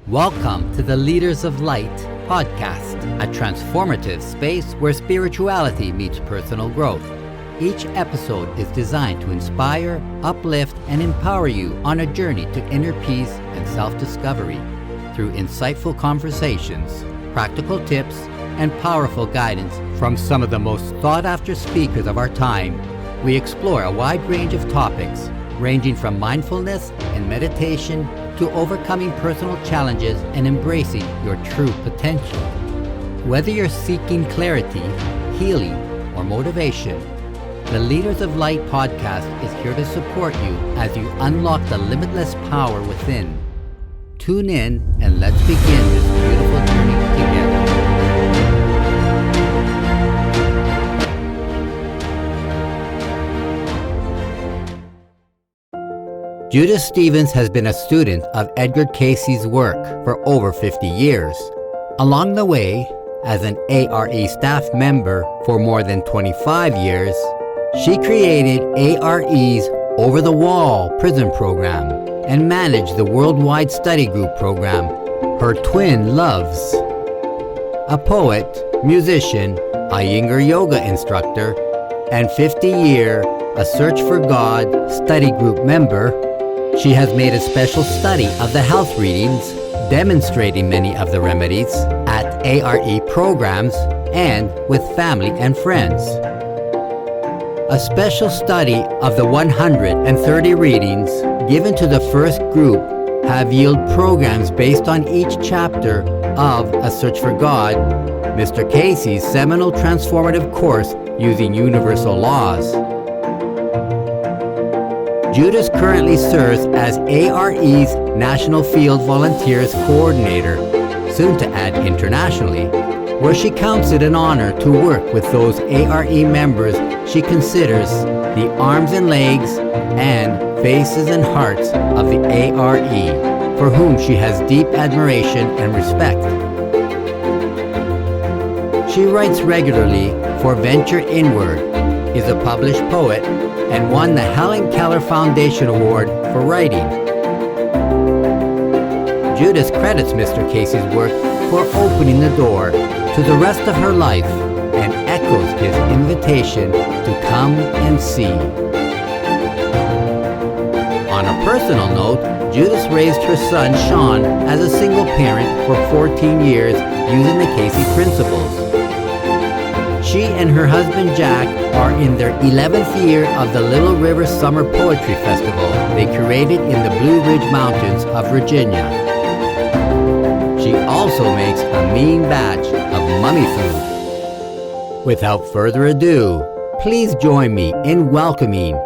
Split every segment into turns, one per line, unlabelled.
Welcome to the Leaders of Light podcast, a transformative space where spirituality meets personal growth. Each episode is designed to inspire, uplift, and empower you on a journey to inner peace and self-discovery. Through insightful conversations, practical tips, and powerful guidance from some of the most sought-after speakers of our time, we explore a wide range of topics, ranging from mindfulness and meditation to overcoming personal challenges and embracing your true potential. Whether you're seeking clarity, healing, or motivation, the Leaders of Light podcast is here to support you as you unlock the limitless power within. Tune in and let's begin this beautiful journey together. Judith Stevens has been a student of Edgar Cayce's work for over 50 years. Along the way, as an A.R.E. staff member for more than 25 years, she created A.R.E.'s Over the Wall prison program and managed the worldwide study group program her twin loves. A poet, musician, Iyengar yoga instructor, and 50-year A Search for God study group member, she has made a special study of the health readings, demonstrating many of the remedies at A.R.E. programs and with family and friends. A special study of the 130 readings given to the first group have yielded programs based on each chapter of A Search for God, Mr. Cayce's seminal transformative course using universal laws. Judith currently serves as A.R.E.'s National Field Volunteers Coordinator, soon to add internationally, where she counts it an honor to work with those A.R.E. members she considers the arms and legs and faces and hearts of the A.R.E., for whom she has deep admiration and respect. She writes regularly for Venture Inward, is a published poet, and won the Helen Keller Foundation Award for writing. Judith credits Mr. Cayce's work for opening the door to the rest of her life and echoes his invitation to come and see. On a personal note, Judith raised her son Sean as a single parent for 14 years using the Cayce principles. She and her husband Jack are in their 11th year of the Little River Summer Poetry Festival they curated in the Blue Ridge Mountains of Virginia. She also makes a mean batch of mummy food. Without further ado, please join me in welcoming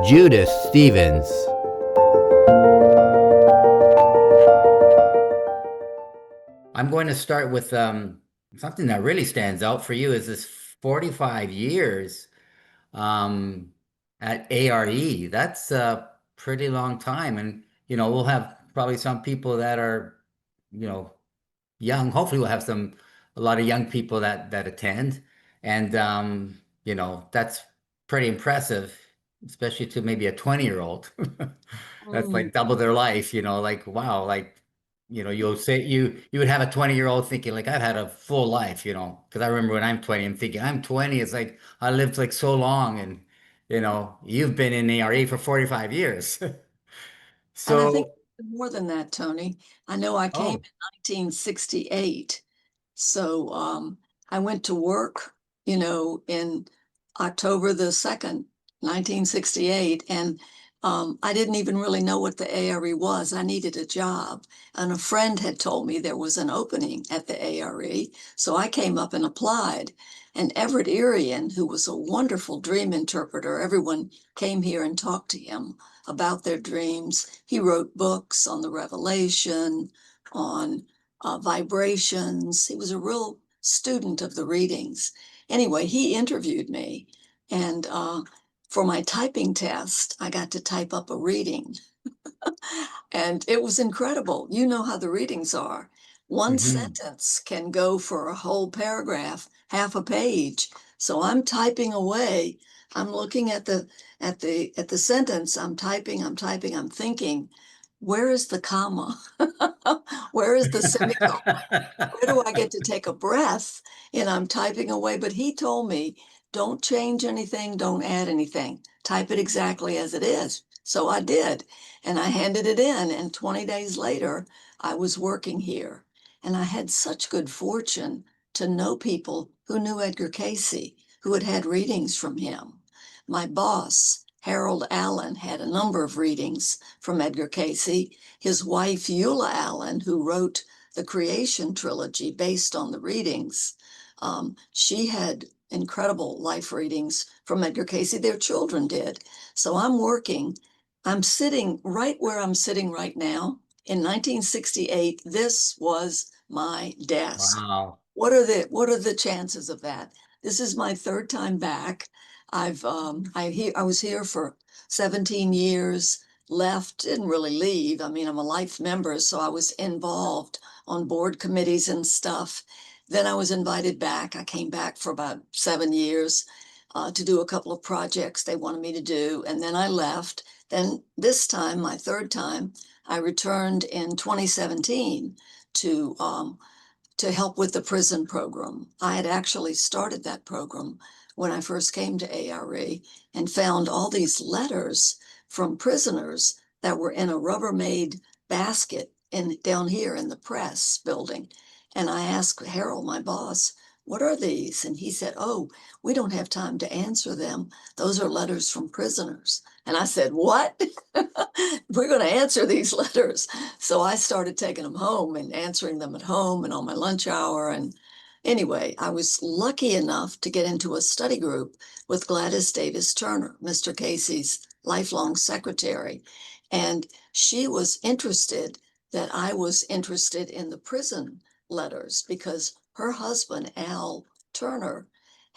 Judith Stevens. I'm going to start with something that really stands out for you is this 45 years at A.R.E. That's a pretty long time. And, we'll have probably some people that are, young. Hopefully we'll have a lot of young people that attend. And, that's pretty impressive, especially to maybe a 20-year-old. That's like double their life, like, wow, like, you'll say you would have a 20-year-old thinking like I've had a full life, because I remember when I'm 20, I'm thinking I'm 20. It's like I lived like so long, and you've been in A.R.E. for 45 years.
And I think more than that, Tony. I know I came in 1968, so I went to work, in October the 2nd, 1968, and I didn't even really know what the A.R.E. was. I needed a job, and a friend had told me there was an opening at the A.R.E., so I came up and applied. And Everett Irian, who was a wonderful dream interpreter, everyone came here and talked to him about their dreams. He wrote books on the revelation, on vibrations. He was a real student of the readings. Anyway, he interviewed me, and for my typing test, I got to type up a reading. And it was incredible. You know how the readings are. One sentence can go for a whole paragraph, half a page. So I'm typing away. I'm looking at the sentence. I'm typing, I'm thinking, where is the comma? Where is the semicolon? Where do I get to take a breath? And I'm typing away, but he told me, don't change anything, don't add anything. Type it exactly as it is. So I did, and I handed it in, and 20 days later, I was working here. And I had such good fortune to know people who knew Edgar Cayce, who had had readings from him. My boss, Harold Allen, had a number of readings from Edgar Cayce. His wife, Eula Allen, who wrote the Creation trilogy based on the readings, she had incredible life readings from Edgar Cayce. Their children did. So I'm sitting right where I'm sitting right now. In 1968, this was my desk.
Wow.
What are the chances of that? This is my third time back. I was here for 17 years, left, didn't really leave. I mean, I'm a life member, so I was involved on board committees and stuff. Then I was invited back. I came back for about 7 years to do a couple of projects they wanted me to do, and then I left. Then this time, my third time, I returned in 2017 to help with the prison program. I had actually started that program when I first came to A.R.E. and found all these letters from prisoners that were in a Rubbermaid basket down here in the press building. And I asked Harold, my boss, what are these? And he said, oh, we don't have time to answer them. Those are letters from prisoners. And I said, what? We're going to answer these letters. So I started taking them home and answering them at home and on my lunch hour. And anyway, I was lucky enough to get into a study group with Gladys Davis Turner, Mr. Cayce's lifelong secretary. And she was interested that I was interested in the prison letters because her husband, Al Turner,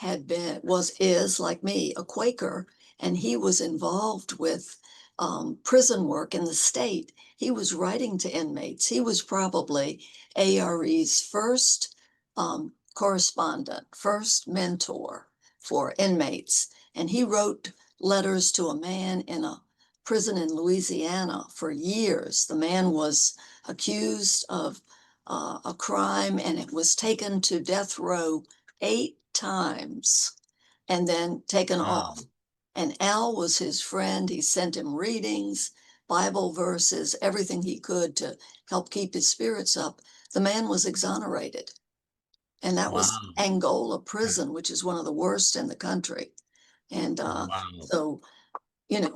is like me, a Quaker, and he was involved with prison work in the state. He was writing to inmates. He was probably A.R.E.'s first correspondent, first mentor for inmates. And he wrote letters to a man in a prison in Louisiana for years. The man was accused of a crime and it was taken to death row 8 times and then taken off. And Al was his friend. He sent him readings, Bible verses, everything he could to help keep his spirits up. The man was exonerated. And that was Angola prison, which is one of the worst in the country. And so,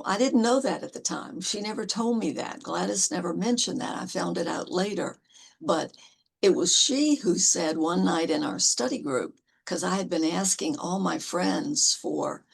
I didn't know that at the time. She never told me that. Gladys never mentioned that. I found it out later. But it was she who said one night in our study group, because I had been asking all my friends for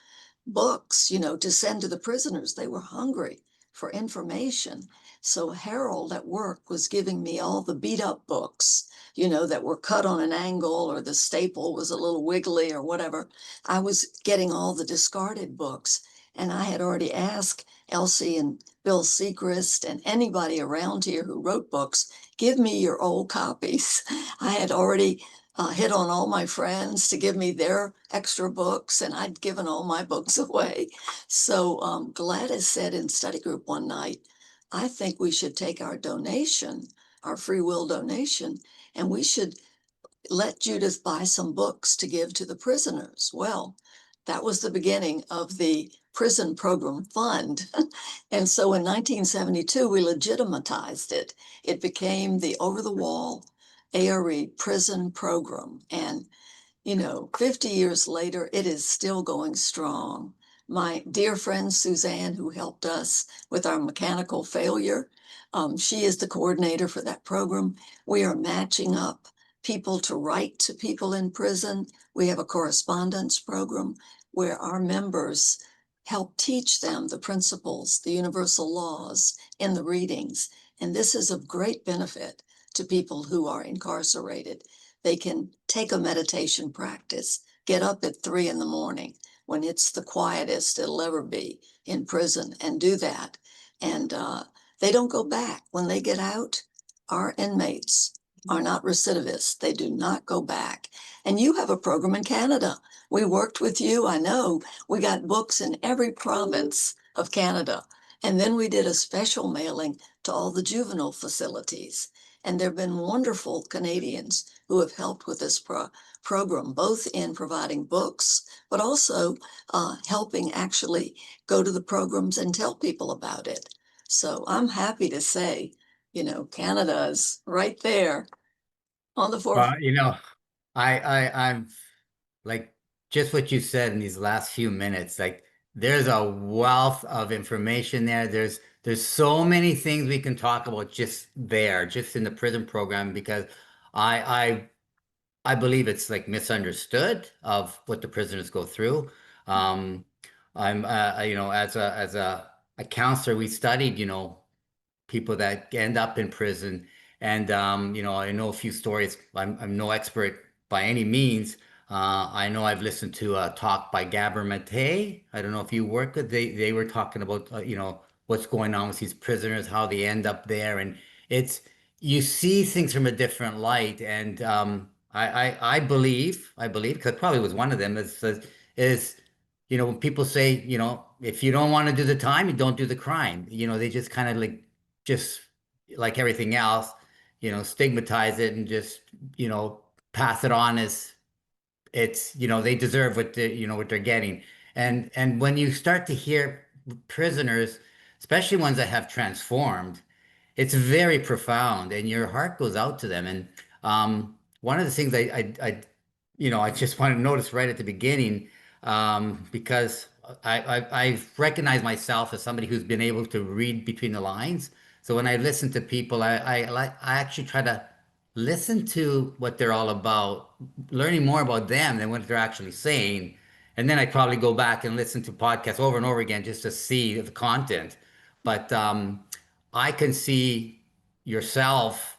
books, to send to the prisoners. They were hungry for information. So Harold at work was giving me all the beat up books, that were cut on an angle or the staple was a little wiggly or whatever. I was getting all the discarded books. And I had already asked Elsie and Bill Sechrist and anybody around here who wrote books, give me your old copies. I had already hit on all my friends to give me their extra books, and I'd given all my books away. So Gladys said in study group one night, I think we should take our donation, our free will donation, and we should let Judith buy some books to give to the prisoners. Well, that was the beginning of the prison program fund. And so in 1972, we legitimatized it. It became the over-the-wall A.R.E. prison program. And 50 years later, it is still going strong. My dear friend Suzanne, who helped us with our mechanical failure, she is the coordinator for that program. We are matching up people to write to people in prison. We have a correspondence program where our members help teach them the principles, the universal laws in the readings. And this is of great benefit to people who are incarcerated. They can take a meditation practice, get up at 3 a.m. when it's the quietest it'll ever be in prison and do that. And they don't go back. When they get out, our inmates are not recidivists. They do not go back. And you have a program in Canada. We worked with you. I know we got books in every province of Canada. And then we did a special mailing to all the juvenile facilities. And there have been wonderful Canadians who have helped with this program, both in providing books, but also helping actually go to the programs and tell people about it. So I'm happy to say, Canada is right there on the forefront.
I'm like just what you said in these last few minutes, like there's a wealth of information there. There's so many things we can talk about just there, just in the prison program, because I I believe it's like misunderstood of what the prisoners go through. Um, as a counselor, we studied, people that end up in prison. And I know a few stories. I'm no expert by any means. I know I've listened to a talk by Gabor Mate. I don't know if you work with. They were talking about what's going on with these prisoners, how they end up there, and it's you see things from a different light. And I believe because probably was one of them is when people say if you don't want to do the time, you don't do the crime. They just kind of like just like everything else, stigmatize it and just, pass it on as it's, they deserve what they're getting. And when you start to hear prisoners, especially ones that have transformed, it's very profound and your heart goes out to them. And one of the things I just want to notice right at the beginning, because I recognize myself as somebody who's been able to read between the lines. So when I listen to people, I actually try to listen to what they're all about, learning more about them than what they're actually saying. And then I probably go back and listen to podcasts over and over again just to see the content. But I can see yourself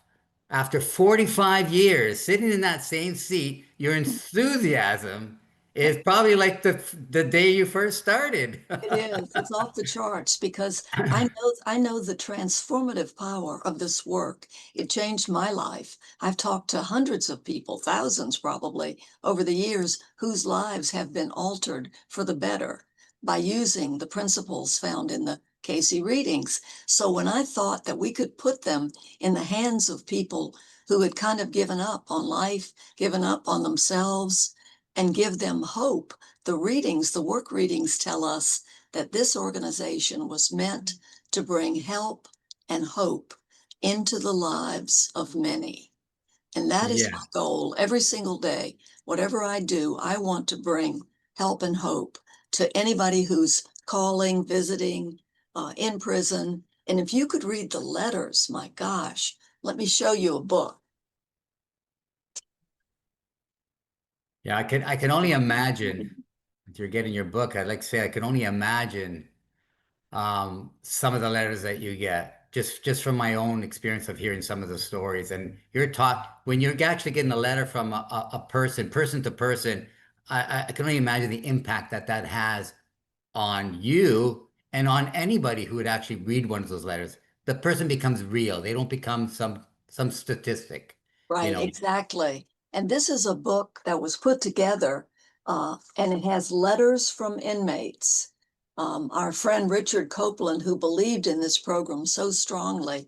after 45 years sitting in that same seat, your enthusiasm is probably like the day you first started.
It is. It's off the charts because I know the transformative power of this work. It changed my life. I've talked to hundreds of people, thousands probably, over the years whose lives have been altered for the better by using the principles found in the Cayce readings. So when I thought that we could put them in the hands of people who had kind of given up on life, given up on themselves, and give them hope, the work readings tell us that this organization was meant to bring help and hope into the lives of many. And that is my
Yeah.
goal every single day. Whatever I do, I want to bring help and hope to anybody who's calling, visiting, in prison. And if you could read the letters, my gosh, let me show you a book.
Yeah, I can only imagine if you're getting your book, I'd like to say I can only imagine some of the letters that you get just from my own experience of hearing some of the stories. And you're taught when you're actually getting a letter from a person to person, I can only imagine the impact that has on you and on anybody who would actually read one of those letters. The person becomes real. They don't become some statistic, you
Right,
know.
exactly. And this is a book that was put together, and it has letters from inmates. Our friend Richard Copeland, who believed in this program so strongly,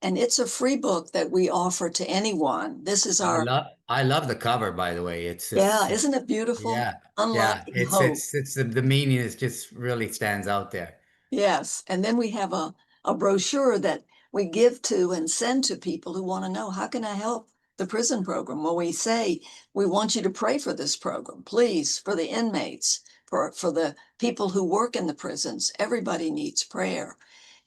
and it's a free book that we offer to anyone. This is
I
our,
love I love the cover, by the way.
yeah, isn't it beautiful?
Yeah, yeah.
Unlocking
It's
Hope.
it's it's the meaning is just really stands out there.
Yes, and then we have a brochure that we give to and send to people who want to know, how can I help the prison program? Well, we say, we want you to pray for this program, please, for the inmates, for the people who work in the prisons. Everybody needs prayer.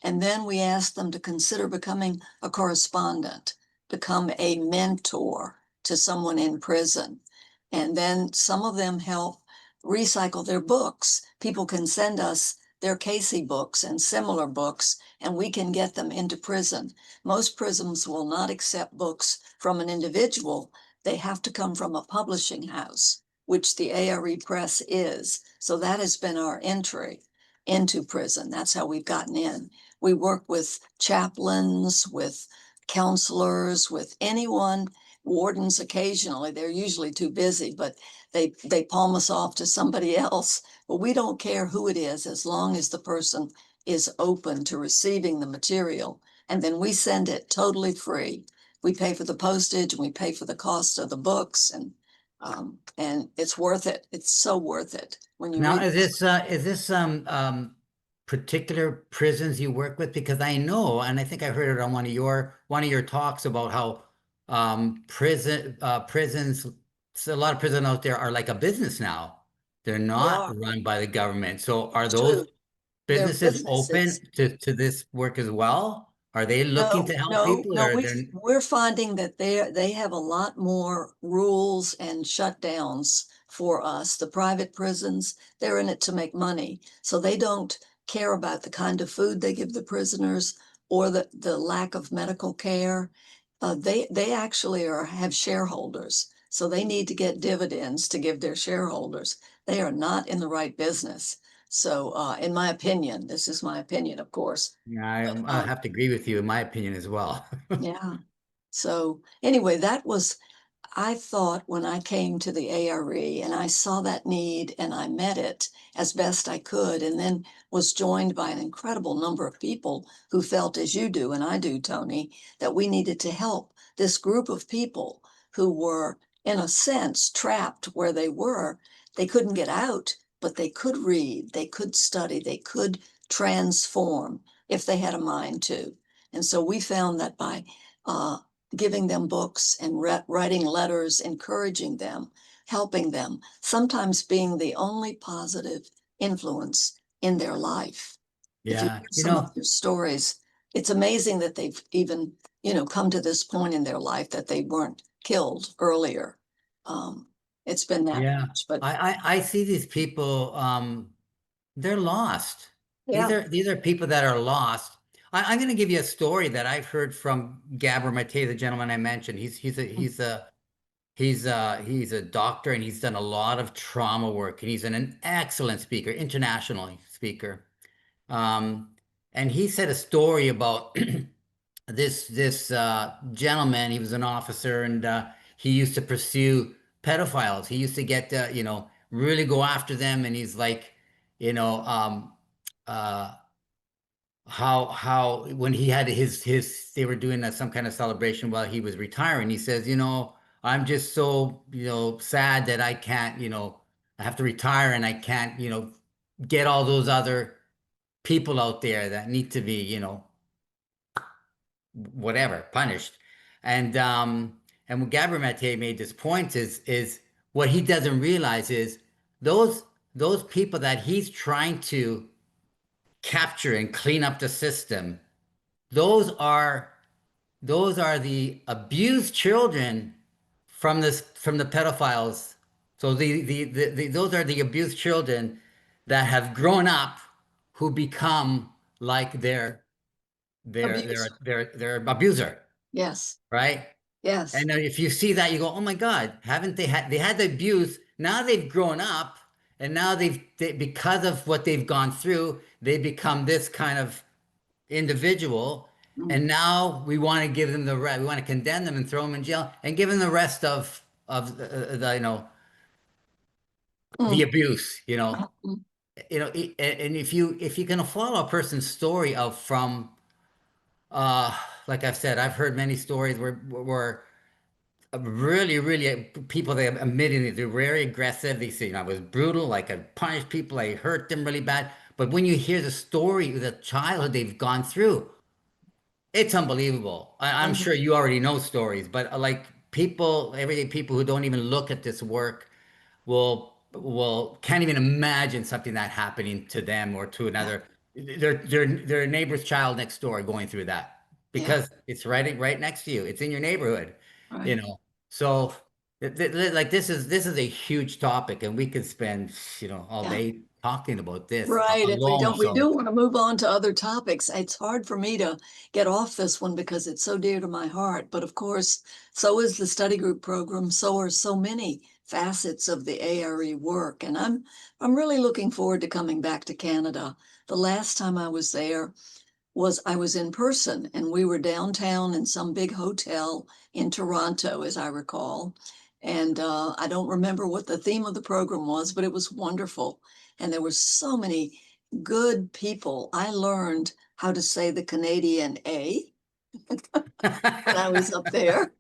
And then we ask them to consider becoming a correspondent, become a mentor to someone in prison. And then some of them help recycle their books. People can send us their Cayce books and similar books, and we can get them into prison. Most prisons will not accept books from an individual. They have to come from a publishing house, which the A.R.E. Press is. So that has been our entry into prison. That's how we've gotten in. We work with chaplains, with counselors, with anyone, wardens occasionally. They're usually too busy, but they palm us off to somebody else. But we don't care who it is as long as the person is open to receiving the material. And then we send it totally free we pay for the postage and we pay for the cost of the books, and it's worth it. It's so worth it when you
Now,
read.
is this particular prisons you work with? Because I know, and I think I heard it on one of your talks about how prisons, so a lot of prisons out there are like a business now. They're
They
not
are.
run by the government. So are
It's
those
true. They're
businesses
businesses.
open to this work as well? Are they looking
No,
to help
no,
people,
no,
or they're
we're finding that they have a lot more rules and shutdowns for us. The private prisons, they're in it to make money. So they don't care about the kind of food they give the prisoners or the lack of medical care. They actually have shareholders. So they need to get dividends to give their shareholders. They are not in the right business. So, in my opinion, this is my opinion, of course,
Yeah,
but,
I have to agree with you in my opinion as well.
yeah. So anyway, I thought when I came to the A.R.E. and I saw that need and I met it as best I could, and then was joined by an incredible number of people who felt as you do and I do, Tony, that we needed to help this group of people who were, in a sense, trapped where they were. They couldn't get out, but they could read, they could study, they could transform if they had a mind to. And so we found that by uh, giving them books and writing letters, encouraging them, helping them, sometimes being the only positive influence in their life. If you
Yeah,
hear some of their stories, it's amazing that they've even, come to this point in their life that they weren't killed earlier. Um, it's been that
yeah.
much, but
I see these people, they're lost.
yeah.
These are people that are lost. I'm going to give you a story that I've heard from Gabor Mate, the gentleman I mentioned. He's a doctor and he's done a lot of trauma work and he's an excellent speaker, international speaker. Um, and he said a story about this gentleman. He was an officer and he used to pursue pedophiles. He used to get really go after them. And he's like, you know, uh, how when he had his they were doing some kind of celebration while he was retiring. He says, I'm just so sad that I can't, I have to retire and I can't, get all those other people out there that need to be, whatever, punished. And what Gabor Mate made this point is what he doesn't realize is those those people that he's trying to capture and clean up the system, those are those are the abused children from the pedophiles. So those are the abused children that have grown up who become like
Abuse.
their abuser,
Yes.
right?
Yes.
And if you see that, you go, "Oh my God, haven't they had the abuse? Now they've grown up, and now because of what they've gone through, they become this kind of individual,
Mm.
and now we want to give them we want to condemn them and throw them in jail and give them the rest of the the
Mm.
abuse,
Mm.
and if you can follow a person's story of from like I've said, I've heard many stories where really people they admitting that they're very aggressive. They say, I was brutal, like I punished people, I hurt them really bad. But when you hear the story, the childhood they've gone through, it's unbelievable. I'm sure you already know stories, but like people, everyday people who don't even look at this work will can't even imagine something that happening to them or to
Yeah.
another their neighbor's child next door going through that
Yeah.
because it's right next to you. It's in your neighborhood, you
Right.
know. So like this is a huge topic, and we could spend all
Yeah.
day talking about this
Right. And
alone.
we
So
do want to move on to other topics. It's hard for me to get off this one because it's so dear to my heart. But of course, so is the study group program. So are so many facets of the A.R.E. work. And I'm really looking forward to coming back to Canada. The last time I was there, I was in person and we were downtown in some big hotel in Toronto, as I recall. And I don't remember what the theme of the program was, but it was wonderful. And there were so many good people. I learned how to say the Canadian A. when I was up there,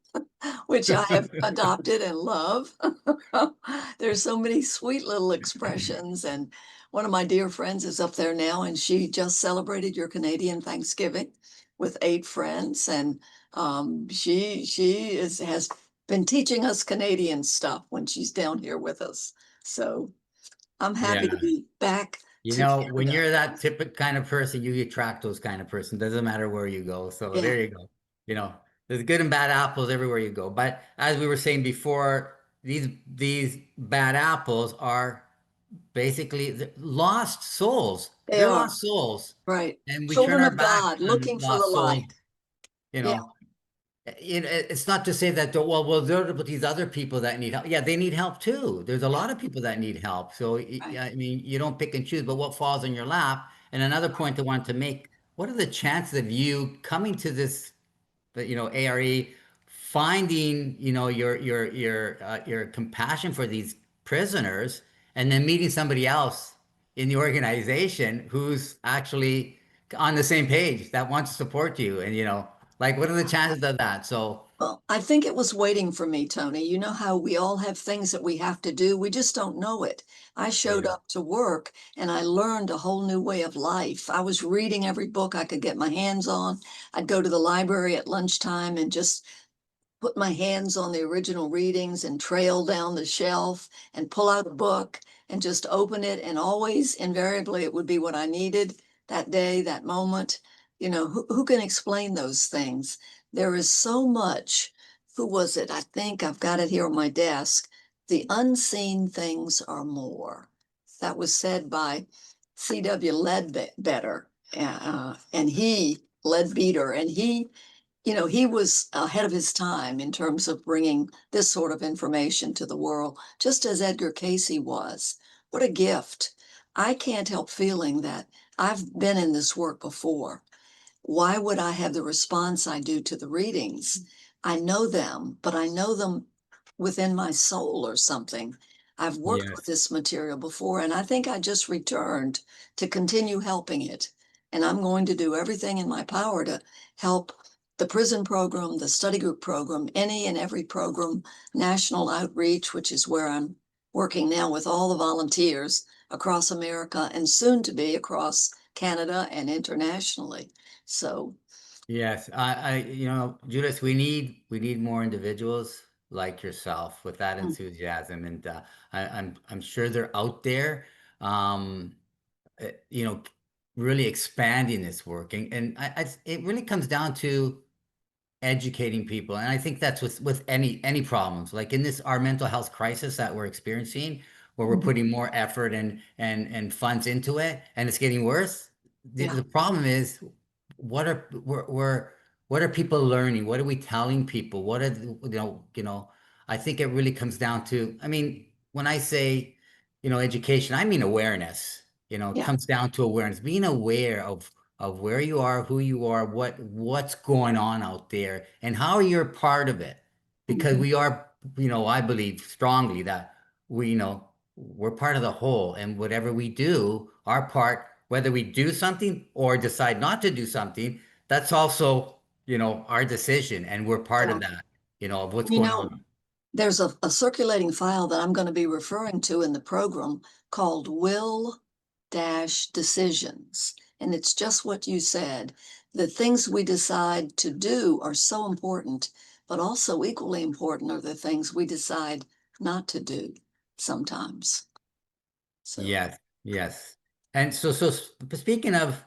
which I have adopted and love. There's so many sweet little expressions. And one of my dear friends is up there now, and she just celebrated your Canadian Thanksgiving with 8 friends. And has been teaching us Canadian stuff when she's down here with us. So I'm happy to
Yeah.
be back
You
to
know, when
Canada.
you're that typical kind of person, you attract those kind of person. Doesn't matter where you go. So
Yeah,
there you go. You know, there's good and bad apples everywhere you go. But as we were saying before, these bad apples are basically lost souls.
they
They're
are.
lost souls.
Right.
And we turn
Children
our
of
back
God
on
looking for the
lost souls,
light.
you
Yeah,
know. It's not to say that, well, there are these other people that need help. Yeah, they need help too. There's a
yeah,
lot of people that need help. So,
right.
I mean, you don't pick and choose, but what falls in your lap? And another point I wanted to make, what are the chances of you coming to this, A.R.E., finding, your compassion for these prisoners and then meeting somebody else in the organization who's actually on the same page that wants to support you and like what are the chances of that? So
Well, I think it was waiting for me, Tony. You know how we all have things that we have to do. We just don't know it. I showed
yeah.
up to work and I learned a whole new way of life. I was reading every book I could get my hands on. I'd go to the library at lunchtime and just put my hands on the original readings and trail down the shelf and pull out a book and just open it. And always, invariably, it would be what I needed that day, that moment. Who can explain those things? There is so much. Who was it? I think I've got it here on my desk. The unseen things are more. That was said by C.W. Ledbetter, and Leadbeater, and he was ahead of his time in terms of bringing this sort of information to the world, just as Edgar Cayce was. What a gift. I can't help feeling that I've been in this work before. Why would I have the response I do to the readings? I know them, but I know them within my soul or something. I've worked with
Yes.
this material before, and I think I just returned to continue helping it. And I'm going to do everything in my power to help the prison program, the study group program, any and every program, national outreach, which is where I'm working now with all the volunteers across America and soon to be across Canada and internationally. So,
Yes, Judith, we need more individuals like yourself with that
mm,
enthusiasm, and I'm sure they're out there, um, uh, you know, really expanding this working, and it really comes down to educating people. And I think that's with any problems, like in this our mental health crisis that we're experiencing, where we're
mhm,
putting more effort and funds into it, and it's getting worse. The,
yeah,
the problem is, what are people learning? What are we telling people? What are I think it really comes down to, I mean, when I say, education, I mean awareness. It
yeah,
comes down to awareness, being aware of where you are, who you are, what's going on out there, and how you're part of it. Because
mhm,
we are, I believe strongly that we're part of the whole, and whatever we do, our part, whether we do something or decide not to do something, that's also, our decision, and we're part of
exactly.
that, of what's
You
going
know,
on.
there's a circulating file that I'm going to be referring to in the program called Will Dash Decisions. And it's just what you said. The things we decide to do are so important, but also equally important are the things we decide not to do sometimes. So,
Yes, yes. And speaking of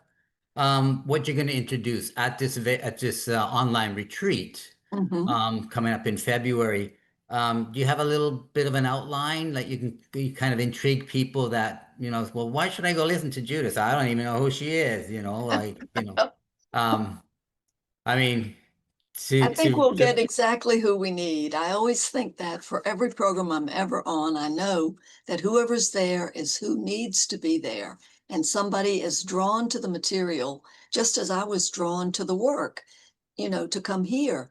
what you're going to introduce at this online retreat
mhm.
coming up in February, do you have a little bit of an outline that you kind of intrigue people that, well, why should I go listen to Judith? I don't even know who she is, um, I mean,
I
to
think
to
we'll
to
get exactly who we need. I always think that for every program I'm ever on, I know that whoever's there is who needs to be there. And somebody is drawn to the material, just as I was drawn to the work, to come here.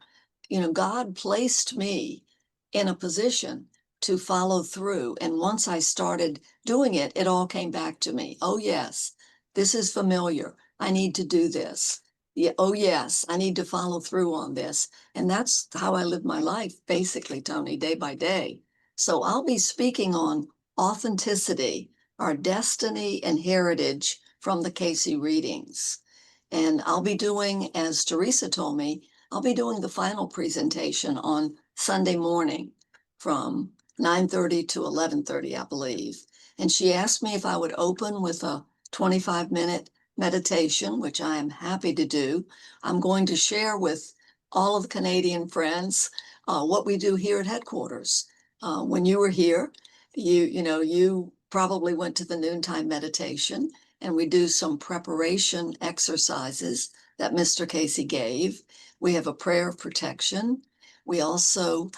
God placed me in a position to follow through. And once I started doing it, it all came back to me. Oh, yes, this is familiar. I need to do this. Yeah, oh yes, I need to follow through on this. And that's how I live my life, basically, Tony, day by day. So I'll be speaking on authenticity, our destiny and heritage from the Cayce readings. And I'll be doing, as Teresa told me, I'll be doing the final presentation on Sunday morning from 9:30 to 11:30, I believe. And she asked me if I would open with a 25-minute meditation, which I am happy to do. I'm going to share with all of the Canadian friends what we do here at headquarters. When you were here, you probably went to the noontime meditation, and we do some preparation exercises that Mr. Cayce gave. We have a prayer of protection. We also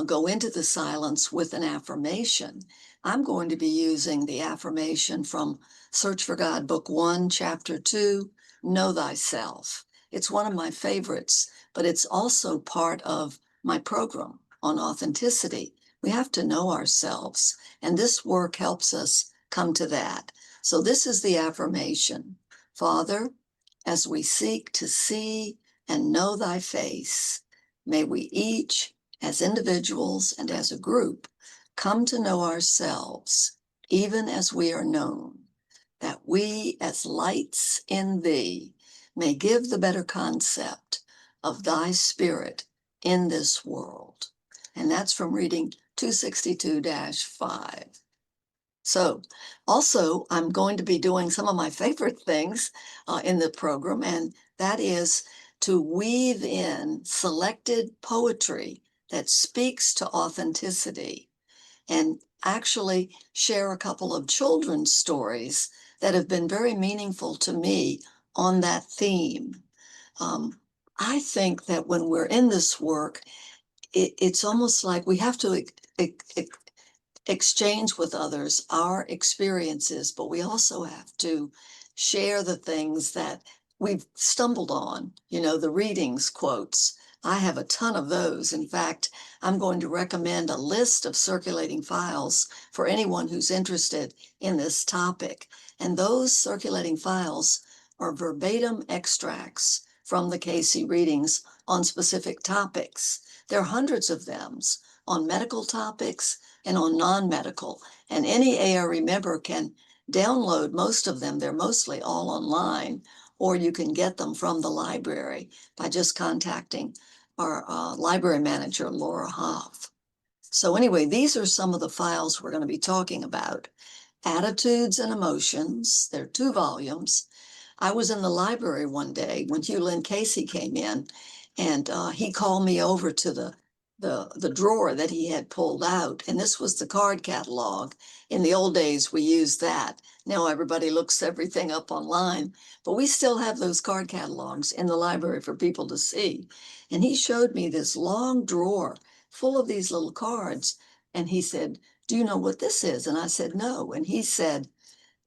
go into the silence with an affirmation. I'm going to be using the affirmation from Search for God, Book 1, Chapter 2, Know Thyself. It's one of my favorites, but it's also part of my program on authenticity. We have to know ourselves, and this work helps us come to that. So this is the affirmation. Father, as we seek to see and know thy face, may we each, as individuals and as a group, come to know ourselves, even as we are known, that we as lights in thee may give the better concept of thy spirit in this world. And that's from reading 262-5. So also, I'm going to be doing some of my favorite things in the program, and that is to weave in selected poetry that speaks to authenticity, and actually share a couple of children's stories that have been very meaningful to me on that theme. Um, I think that when we're in this work, it's almost like we have to exchange with others our experiences, but we also have to share the things that we've stumbled on, the readings, quotes. I have a ton of those. In fact, I'm going to recommend a list of circulating files for anyone who's interested in this topic. And those circulating files are verbatim extracts from the Cayce readings on specific topics. There are hundreds of them on medical topics and on non-medical. And any A.R.E member can download most of them. They're mostly all online, or you can get them from the library by just contacting our library manager, Laura Hoff. So anyway, these are some of the files we're going to be talking about. Attitudes and Emotions. There are 2 volumes. I was in the library one day when Hugh Lynn Cayce came in, and he called me over to the drawer that he had pulled out, and this was the card catalog. In the old days, we used that. Now everybody looks everything up online, but we still have those card catalogs in the library for people to see. And he showed me this long drawer full of these little cards, and he said, "Do you know what this is?" And I said, "No." And he said,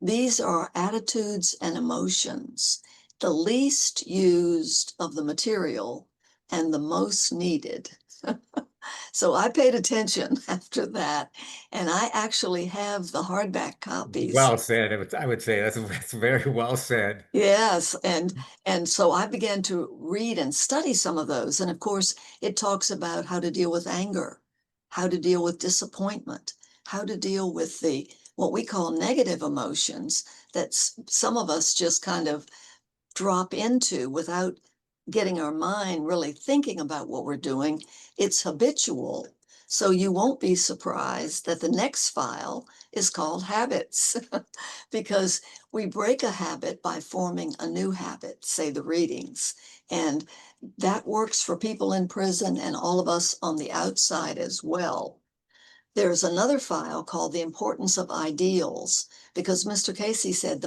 "These are attitudes and emotions, the least used of the material and the most needed." So I paid attention after that, and I actually have the hardback copies.
Well said. I would say that's very well said.
Yes, and so I began to read and study some of those. And of course, it talks about how to deal with anger, how to deal with disappointment, how to deal with the what we call negative emotions that some of us just kind of drop into without getting our mind really thinking about what we're doing. It's habitual. So you won't be surprised that the next file is called Habits, because we break a habit by forming a new habit, say the readings. And that works for people in prison and all of us on the outside as well. There's another file called The Importance of Ideals, because Mr. Cayce said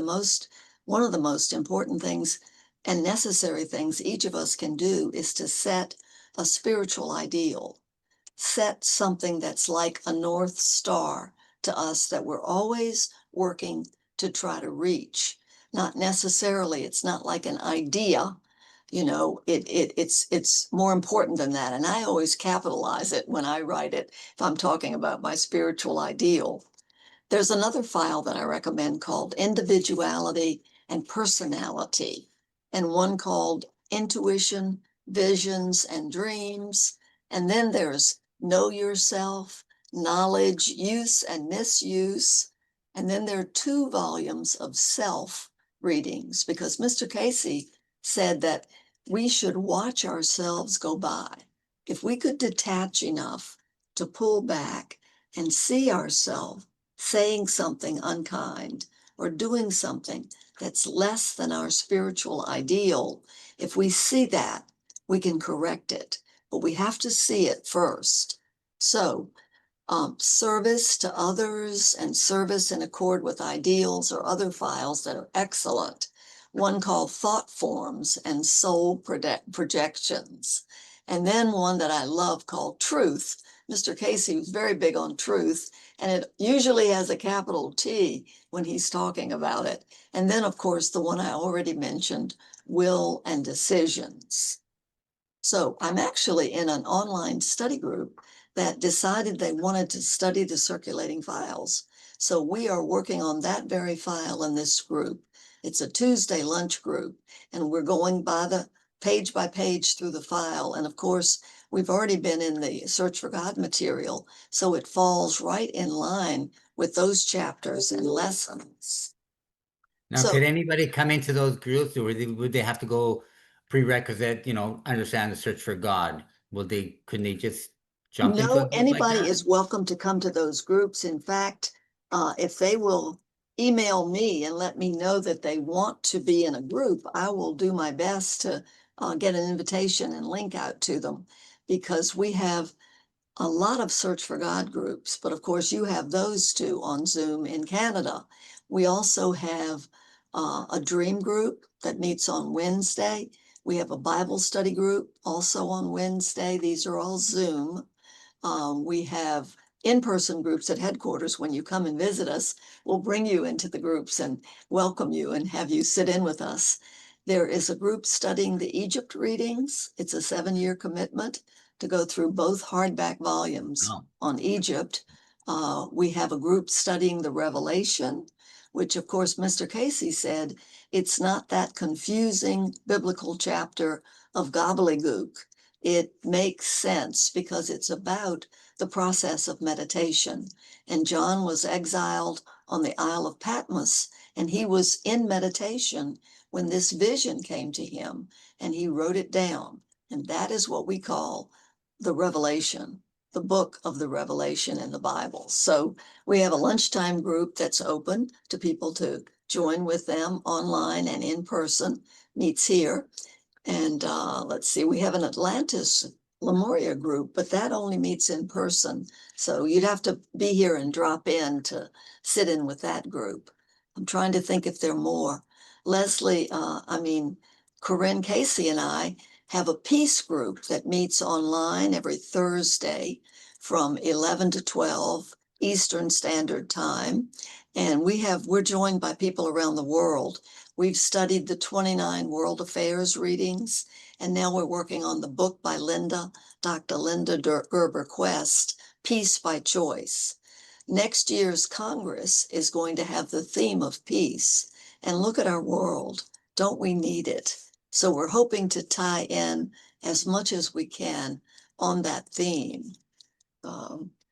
one of the most important things and necessary things each of us can do is to set a spiritual ideal, set something that's like a North Star to us that we're always working to try to reach. Not necessarily, it's not like an idea, it's more important than that. And I always capitalize it when I write it if I'm talking about my spiritual ideal. There's another file that I recommend called Individuality and Personality, and one called intuition, visions, and dreams. And then there's know yourself, knowledge, use and misuse. And then there are 2 volumes of self readings, because Mr. Cayce said that we should watch ourselves go by. If we could detach enough to pull back and see ourselves saying something unkind or doing something that's less than our spiritual ideal, if we see that, we can correct it, but we have to see it first. So service to others and service in accord with ideals or other files that are excellent. One called Thought Forms and Soul Projections. And then one that I love called Truth. Mr. Cayce was very big on truth, and it usually has a capital T when he's talking about it. And then, of course, the one I already mentioned, Will and Decisions. So I'm actually in an online study group that decided they wanted to study the circulating files. So we are working on that very file in this group. It's a Tuesday lunch group, and we're going by page through the file. And of course, we've already been in the Search for God material, so it falls right in line with those chapters and lessons.
Now,
So
could anybody come into those groups, or would they have to go prerequisite, understand the search for God? Couldn't they just jump into a
no,
group like
anybody
that?
is welcome to come to those groups. In fact, if they will email me and let me know that they want to be in a group, I will do my best to get an invitation and link out to them, because we have a lot of Search for God groups, but of course you have those 2 on Zoom in Canada. We also have a dream group that meets on Wednesday. We have a Bible study group also on Wednesday. These are all Zoom. We have in-person groups at headquarters. When you come and visit us, we'll bring you into the groups and welcome you and have you sit in with us. There is a group studying the Egypt readings. It's a 7-year commitment to go through both hardback volumes
Oh,
on Egypt. We have a group studying the Revelation, which of course Mr. Cayce said, it's not that confusing biblical chapter of gobbledygook. It makes sense because it's about the process of meditation. And John was exiled on the Isle of Patmos, and he was in meditation when this vision came to him, and he wrote it down. And that is what we call the Revelation, the book of the Revelation in the Bible. So we have a lunchtime group that's open to people to join with them online and in person, meets here. And let's see, we have an Atlantis Lemuria group, but that only meets in person. So you'd have to be here and drop in to sit in with that group. I'm trying to think if there are more. Leslie, Corinne Casey and I have a peace group that meets online every Thursday from 11 to 12 Eastern Standard Time. And we're joined by people around the world. We've studied the 29 World Affairs readings, and now we're working on the book by Dr. Linda Gerber Quest, Peace by Choice. Next year's Congress is going to have the theme of peace. And look at our world. Don't we need it? So we're hoping to tie in as much as we can on that theme.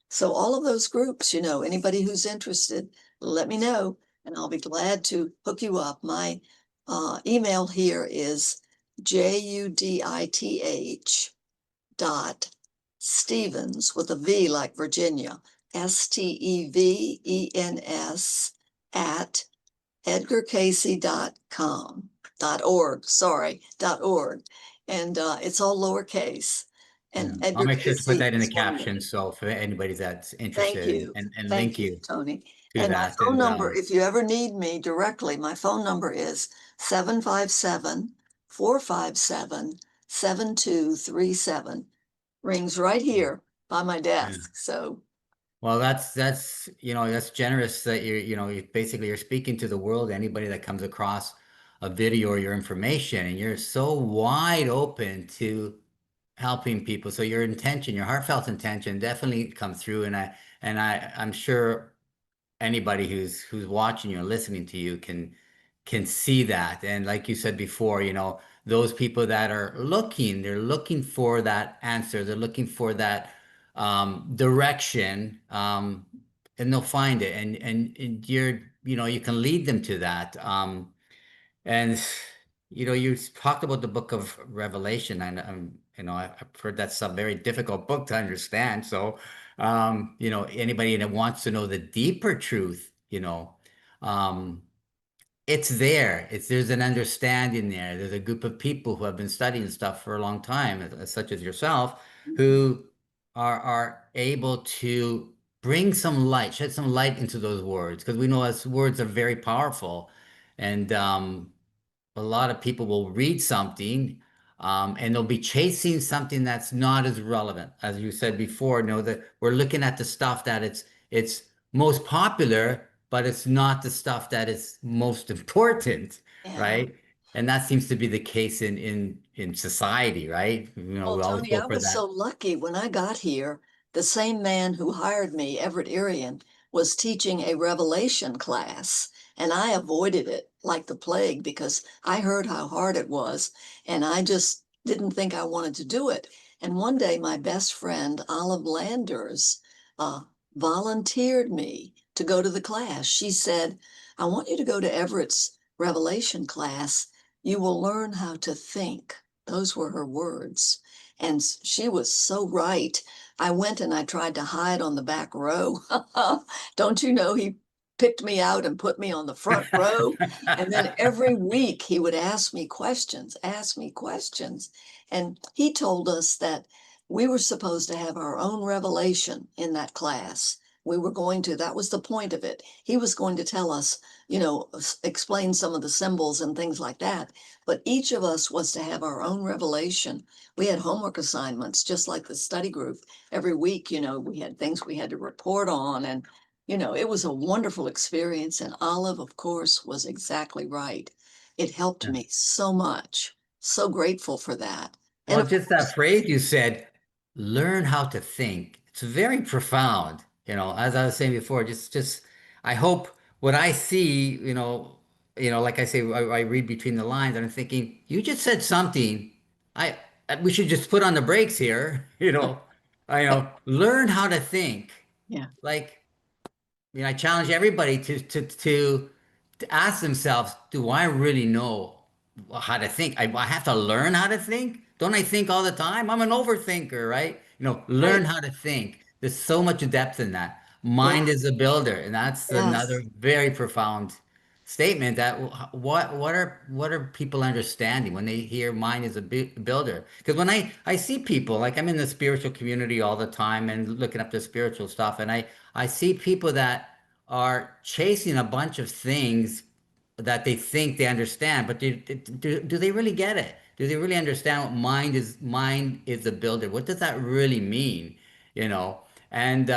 So all of those groups, anybody who's interested, let me know, and I'll be glad to hook you up. My email here is judith dot Stevens with a V like Virginia, Stevens at edgarcayce.org. And it's all lowercase.
yeah.
And
I'll
Edgar
make sure to
Cayce
put that in the
is one word.
caption. So for anybody that's
Thank
interested,
you.
and
Thank
link
you,
you
Tony.
to
And my
that.
phone
And
number, if you ever need me directly, my phone number is 757-457-7237. Rings right here by my
yeah.
desk. So
Well, that's generous that basically you're speaking to the world, anybody that comes across a video or your information, and you're so wide open to helping people. So your intention, your heartfelt intention definitely come through. I'm sure anybody who's watching you or listening to you can see that. And like you said before, those people that are they're looking for that answer, they're looking for that direction, and they'll find it, and you can lead them to that. And you talked about the book of Revelation, and I've heard that's a very difficult book to understand. So, anybody that wants to know the deeper truth, um, it's there. There's an understanding there. There's a group of people who have been studying stuff for a long time, such as yourself, who are able to bring some light, shed some light into those words, because we know as words are very powerful, and a lot of people will read something, and they'll be chasing something that's not as relevant. As you said before, that we're looking at the stuff that it's most popular, but it's not the stuff that is most important,
Yeah.
right? And that seems to be the case in society, right? We
Well,
always
Tony,
go
I
for
was so
that.
lucky when I got here. The same man who hired me, Everett Irian, was teaching a Revelation class, and I avoided it like the plague because I heard how hard it was, and I just didn't think I wanted to do it. And one day, my best friend, Olive Landers, uh, volunteered me to go to the class. She said, I want you to go to Everett's Revelation class. You will learn how to think. Those were her words. And she was so right. I went and I tried to hide on the back row. Don't you know, he picked me out and put me on the front row. And then every week he would ask me questions, ask me questions. And he told us that we were supposed to have our own revelation in that class. We were going to, that was the point of it. He was going to tell us, explain some of the symbols and things like that. But each of us was to have our own revelation. We had homework assignments, just like the study group. Every week, we had things we had to report on. And, it was a wonderful experience. And Olive, of course, was exactly right. It helped me so much. So grateful for that. And
Well,
of
just that
course,
phrase you said, learn how to think. It's very profound. As I was saying before, just I hope what I see, like I say, I read between the lines, and I'm thinking, you just said something. I we should just put on the brakes here, learn how to think.
yeah,
Like, I challenge everybody to ask themselves, do I really know how to think? I have to learn how to think. Don't I think all the time? I'm an overthinker, right? Learn
right.
how to think. There's so much depth in that.
Yeah,
Mind is a builder, and that's another
yes.
very profound statement. That what are people understanding when they hear mind is a builder? Because when I see people, like, I'm in the spiritual community all the time and looking up the spiritual stuff, and I see people that are chasing a bunch of things that they think they understand, but do they really get it? Do they really understand what mind is? Mind is the builder. What does that really mean? You know, and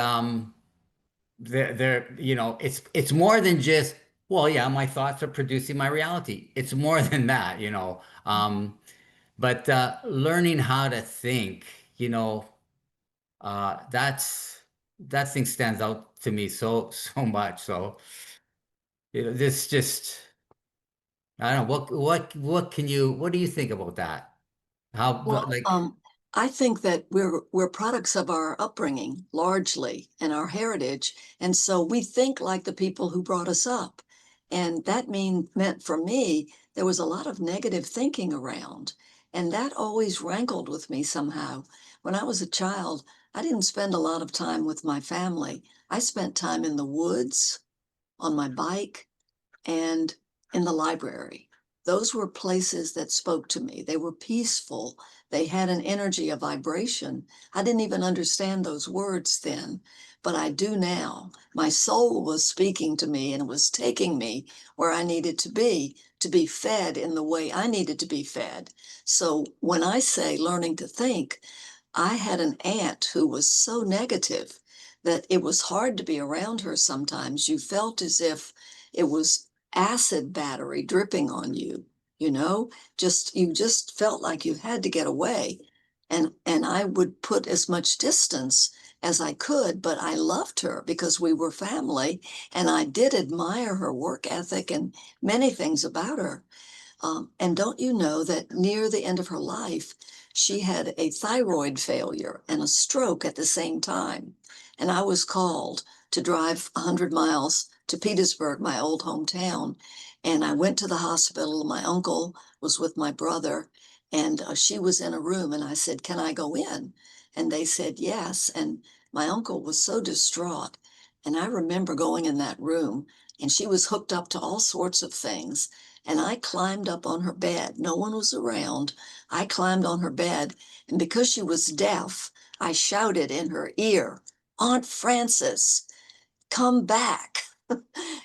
it's more than just, well, yeah, my thoughts are producing my reality. It's more than that, but learning how to think, you know, that thing stands out to me so much. So, this just, I don't know, what do you think about that?
Well,
Like,
I think that we're products of our upbringing largely and our heritage, and so we think like the people who brought us up, and that meant for me there was a lot of negative thinking around, and that always rankled with me somehow. When I was a child, I didn't spend a lot of time with my family. I spent time in the woods, on my bike, and in the library. Those were places that spoke to me. They were peaceful. They had an energy, a vibration. I didn't even understand those words then, but I do now. My soul was speaking to me and it was taking me where I needed to be fed in the way I needed to be fed. So when I say learning to think, I had an aunt who was so negative that it was hard to be around her sometimes. You felt as if it was acid battery dripping on you, you know, you just felt like you had to get away. And I would put as much distance as I could, but I loved her because we were family and I did admire her work ethic and many things about her. And don't you know that near the end of her life, she had a thyroid failure and a stroke at the same time. And I was called to drive 100 miles to Petersburg, my old hometown. And I went to the hospital. My uncle was with my brother, and she was in a room. And I said, "Can I go in?" And they said, "Yes." And my uncle was so distraught. And I remember going in that room, and she was hooked up to all sorts of things. And I climbed up on her bed. No one was around. I climbed on her bed, and because she was deaf, I shouted in her ear, "Aunt Frances, come back.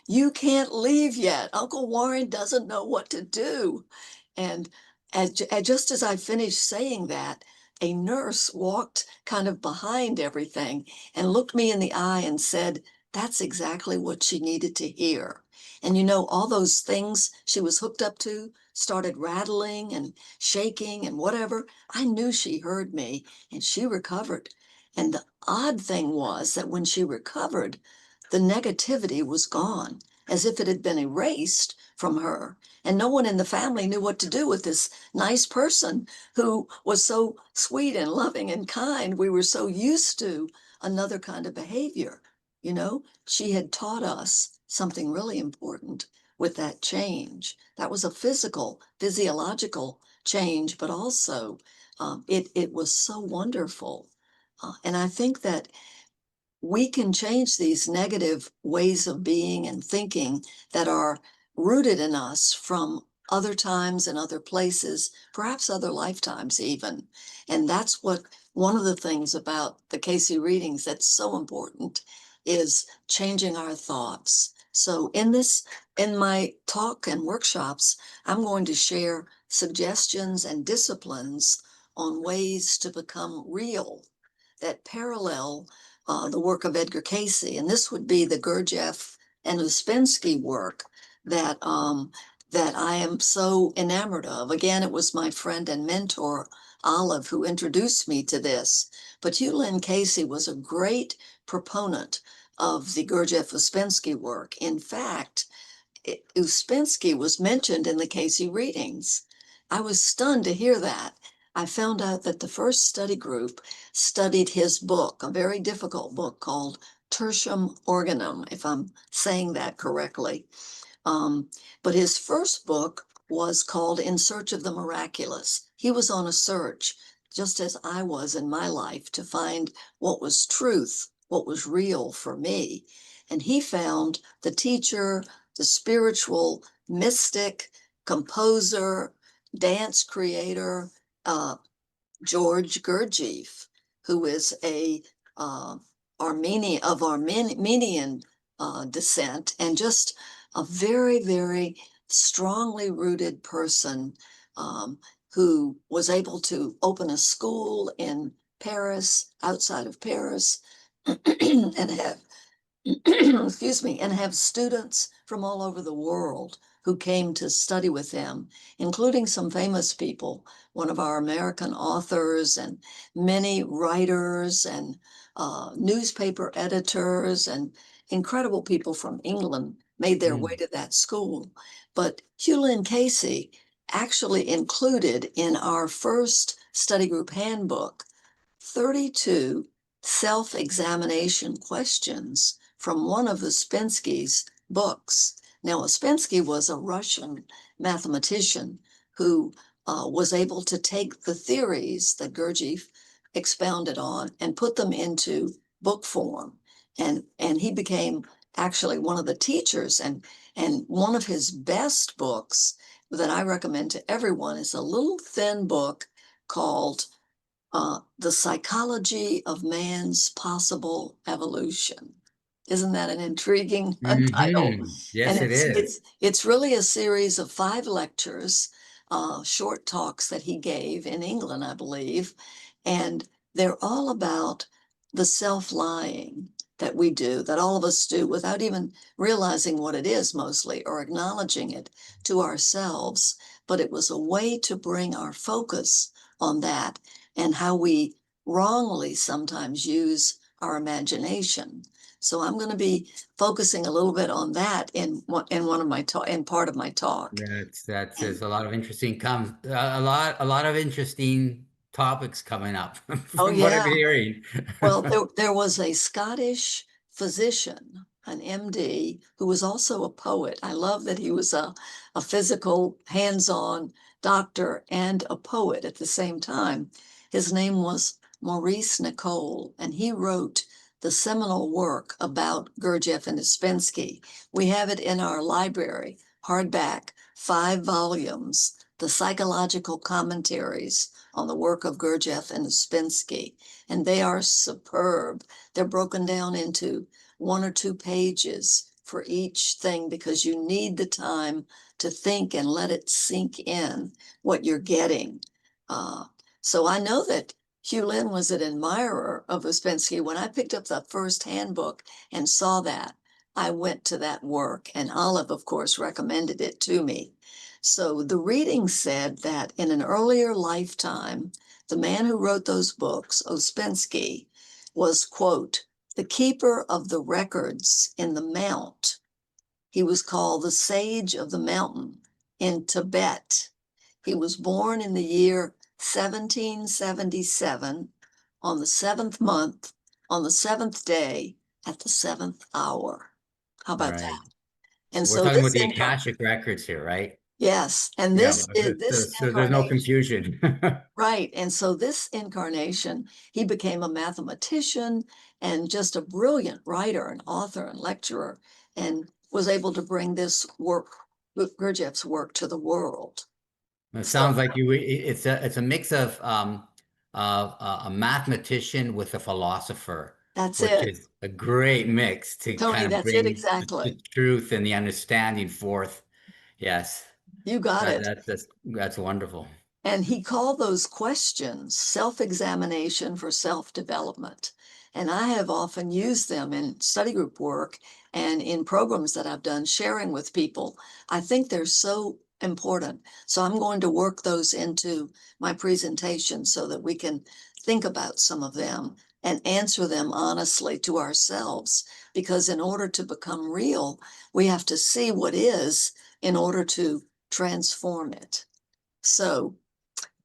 You can't leave yet. Uncle Warren doesn't know what to do." And just as I finished saying that, a nurse walked kind of behind everything and looked me in the eye and said, "That's exactly what she needed to hear." And you know, all those things she was hooked up to started rattling and shaking and whatever. I knew she heard me, and she recovered. And the odd thing was that when she recovered, the negativity was gone, as if it had been erased from her. And no one in the family knew what to do with this nice person who was so sweet and loving and kind. We were so used to another kind of behavior. You know, she had taught us something really important with that change. That was a physiological change, but also it was so wonderful. And I think that we can change these negative ways of being and thinking that are rooted in us from other times and other places, perhaps other lifetimes even. And that's what one of the things about the Cayce readings that's so important is changing our thoughts. So in my talk and workshops, I'm going to share suggestions and disciplines on ways to become real that parallel the work of Edgar Cayce, and this would be the Gurdjieff and Uspensky work that that I am so enamored of. Again, it was my friend and mentor Olive who introduced me to this. But Hughlin Cayce was a great proponent of the Gurdjieff-Uspensky work. In fact, Uspensky was mentioned in the Cayce readings. I was stunned to hear that. I found out that the first study group studied his book, a very difficult book called Tertium Organum, if I'm saying that correctly. But his first book was called In Search of the Miraculous. He was on a search, just as I was in my life, to find what was truth, what was real for me. And he found the teacher, the spiritual mystic, composer, dance creator, George Gurdjieff, who is a Armenian descent, and just a very, very strongly rooted person who was able to open a school in Paris, outside of Paris, and have excuse me, and have students from all over the world who came to study with him, including some famous people, one of our American authors and many writers and newspaper editors and incredible people from England made their way to that school. But Hughlin Cayce actually included in our first study group handbook 32 self-examination questions from one of Uspensky's books. Now, Uspensky was a Russian mathematician who was able to take the theories that Gurdjieff expounded on and put them into book form. And he became actually one of the teachers. And one of his best books that I recommend to everyone is a little thin book called The Psychology of Man's Possible Evolution. Isn't that an intriguing title?
Yes,
And
it is.
it's really a series of 5 lectures, short talks that he gave in England, I believe, and they're all about the self-lying that we do, that all of us do without even realizing what it is mostly or acknowledging it to ourselves. But it was a way to bring our focus on that and how we wrongly sometimes use our imagination. So I'm going to be focusing a little bit on that in one of my talk, in part of my talk.
That's there's a lot of interesting a lot of interesting topics coming up
Oh
from what I'm
yeah.
hearing.
Well, there was a Scottish physician, an MD, who was also a poet. I love that he was a physical, hands-on doctor and a poet at the same time. His name was Maurice Nicole, and he wrote the seminal work about Gurdjieff and Uspensky. We have it in our library, hardback, 5 volumes, the psychological commentaries on the work of Gurdjieff and Uspensky, and they are superb. They're broken down into 1 or 2 pages for each thing because you need the time to think and let it sink in what you're getting. So I know that Hugh Lynn was an admirer of Uspensky. When I picked up the first handbook and saw that, I went to that work, and Olive, of course, recommended it to me. So the reading said that in an earlier lifetime, the man who wrote those books, Uspensky, was, quote, the keeper of the records in the mount. He was called the sage of the mountain in Tibet. He was born in the year 1777 on the 7th month, on the 7th day, at the 7th hour. How about
Right.
that? And
We're
so
talking about
this
the
incarnation,
Akashic records here, right?
yes, and
Yeah.
this
So there's no
incarnation,
confusion.
right. And so this incarnation, he became a mathematician and just a brilliant writer and author and lecturer, and was able to bring this work, Gurdjieff's work, to the world.
It
So
sounds like it's a mix of a mathematician with a philosopher,
that's
which
it.
is a great mix to
Tony,
kind of
that's it
bring the
exactly.
truth and the understanding forth. Yes,
You got it.
that's wonderful.
And he called those questions self-examination for self-development. And I have often used them in study group work and in programs that I've done, sharing with people. I think they're so important. So I'm going to work those into my presentation so that we can think about some of them and answer them honestly to ourselves. Because in order to become real, we have to see what is in order to transform it. So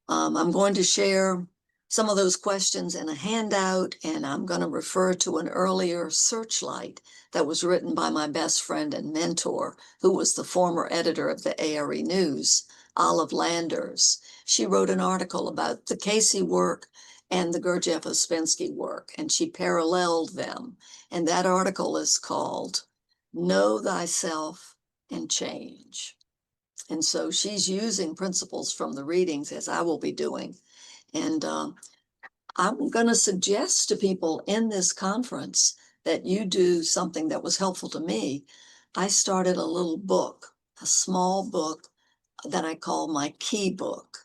I'm going to share some of those questions in a handout, and I'm going to refer to an earlier searchlight that was written by my best friend and mentor, who was the former editor of the A.R.E. News, Olive Landers. She wrote an article about the Cayce work and the Gurdjieff-Uspensky work, and she paralleled them. And that article is called Know Thyself and Change. And so she's using principles from the readings, as I will be doing. And I'm going to suggest to people in this conference that you do something that was helpful to me. I started a little book, a small book that I call my key book.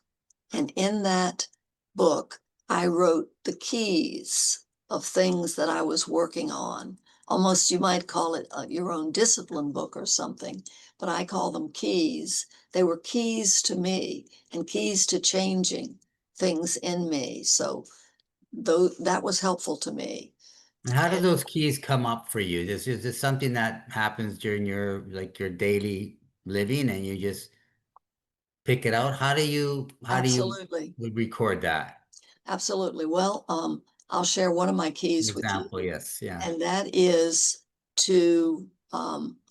And in that book, I wrote the keys of things that I was working on. Almost you might call it your own discipline book or something, but I call them keys. They were keys to me and keys to changing things in me. So though that was helpful to me.
And how do those keys come up for you? Is this something that happens during your daily living and you just pick it out? How do you
Absolutely.
record that?
Absolutely. Well, I'll share one of my
An
keys with you,
example, yes, yeah.
and that is to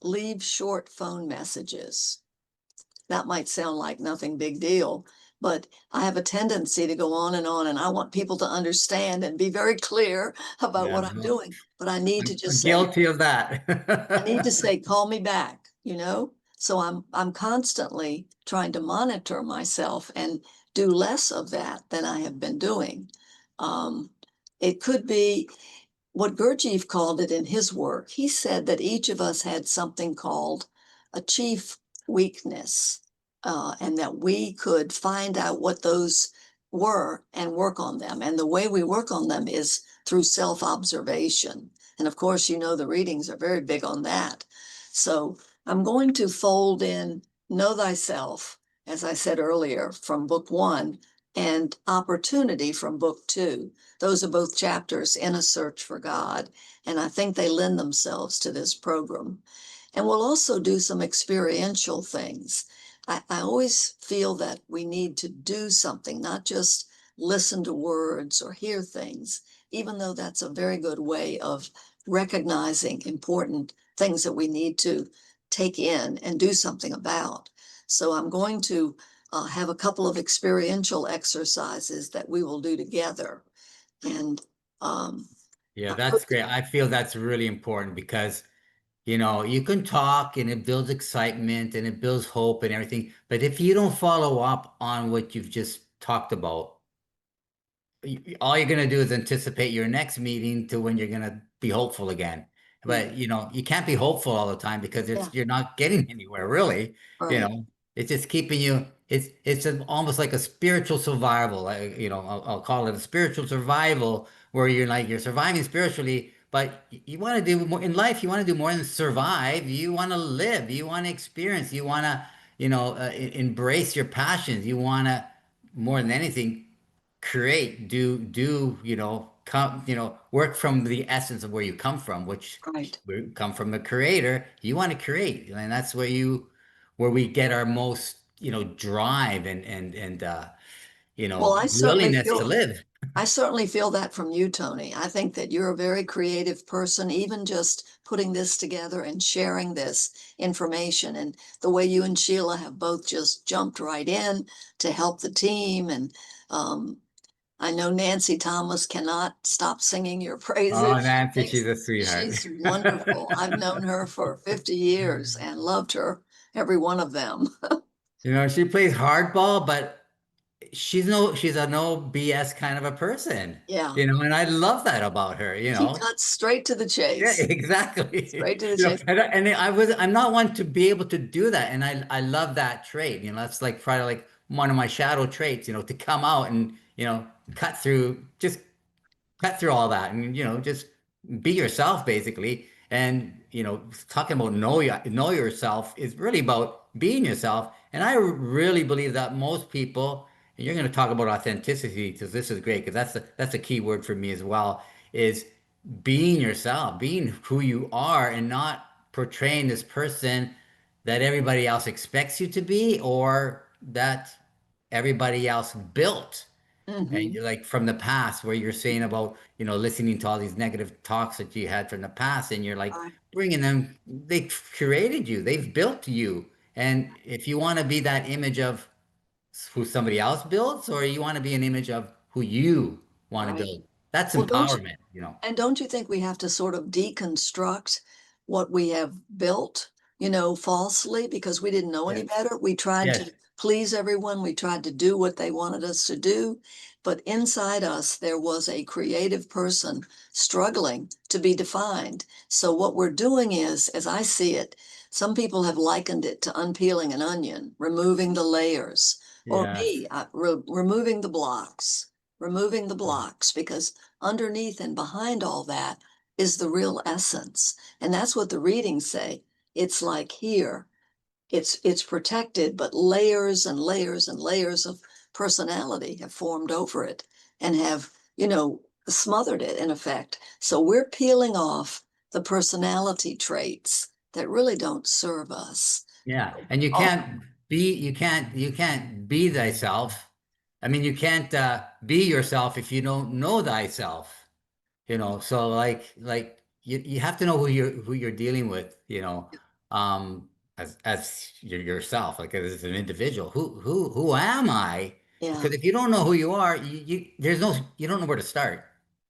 leave short phone messages. That might sound like nothing big deal, but I have a tendency to go on, and I want people to understand and be very clear about
Yeah,
what I'm
no,
doing. But I need to
I'm
just say,
guilty of
I need to
that.
say, call me back, you know? So I'm constantly trying to monitor myself and do less of that than I have been doing. Um, it could be what Gurdjieff called it in his work. He said that each of us had something called a chief weakness, and that we could find out what those were and work on them. And the way we work on them is through self-observation. And of course, you know, the readings are very big on that. So I'm going to fold in Know Thyself, as I said earlier, from book 1, and Opportunity from book 2. Those are both chapters in A Search for God, and I think they lend themselves to this program. And we'll also do some experiential things. I always feel that we need to do something, not just listen to words or hear things, even though that's a very good way of recognizing important things that we need to take in and do something about. So I'm going to have a couple of experiential exercises that we will do together. And
Yeah, that's great. I feel that's really important because, you know, you can talk and it builds excitement and it builds hope and everything. But if you don't follow up on what you've just talked about, all you're going to do is anticipate your next meeting to when you're going to be hopeful again.
yeah,
But, you know, you can't be hopeful all the time because
yeah,
you're not getting anywhere really. You
right,
know, it's just keeping you, almost like a spiritual survival. I'll call it a spiritual survival where you're surviving spiritually, but you want to do more in life. You want to do more than survive. You want to live. You want to experience. You want to, embrace your passions. You want to, more than anything, create, do, work from the essence of where you come from, which
right.
we come from the creator. You want to create, and that's where we get our most, drive and
Well,
willingness to live.
I certainly feel that from you, Tony. I think that you're a very creative person, even just putting this together and sharing this information, and the way you and Sheila have both just jumped right in to help the team. And I know Nancy Thomas cannot stop singing your
Oh,
praises.
Nancy, she's a sweetheart.
She's wonderful. I've known her for 50 years and loved her, every one of them.
She plays hardball, but she's a no BS kind of a person,
Yeah,
and I love that about her,
she cuts straight to the
Yeah,
chase.
exactly.
Straight to the chase.
I'm not one to be able to do that. And I love that trait. That's like probably like one of my shadow traits, to come out and, cut through, just cut through all that and, just be yourself basically. And, talking about know yourself is really about being yourself. And I really believe that most people, and you're going to talk about authenticity because this is great because that's a key word for me as well, is being yourself, being who you are and not portraying this person that everybody else expects you to be or that everybody else built. And
Hmm.
you're like from the past where you're saying about, listening to all these negative talks that you had from the past and you're like
Right,
bringing them, they created you, they've built you. And if you want to be that image of who somebody else builds or you want to be an image of who you want to
right.
build, that's
Well,
empowerment.
don't you think we have to sort of deconstruct what we have built, falsely because we didn't know any
Yes.
better? We tried
Yes.
to please everyone. We tried to do what they wanted us to do. But inside us, there was a creative person struggling to be defined. So what we're doing is, as I see it, some people have likened it to unpeeling an onion, removing the layers, or
Yes.
me, removing the blocks, because underneath and behind all that is the real essence. And that's what the readings say. It's like here, it's protected, but layers and layers and layers of personality have formed over it and have, smothered it in effect. So we're peeling off the personality traits that really don't serve us.
Yeah. And
Oh,
you can't be thyself. I mean, you can't be yourself if you don't know thyself. So like you have to know who you're dealing with, as yourself, like as an individual. Who am I?
yeah,
Because if you don't know who you are, you don't know where to start.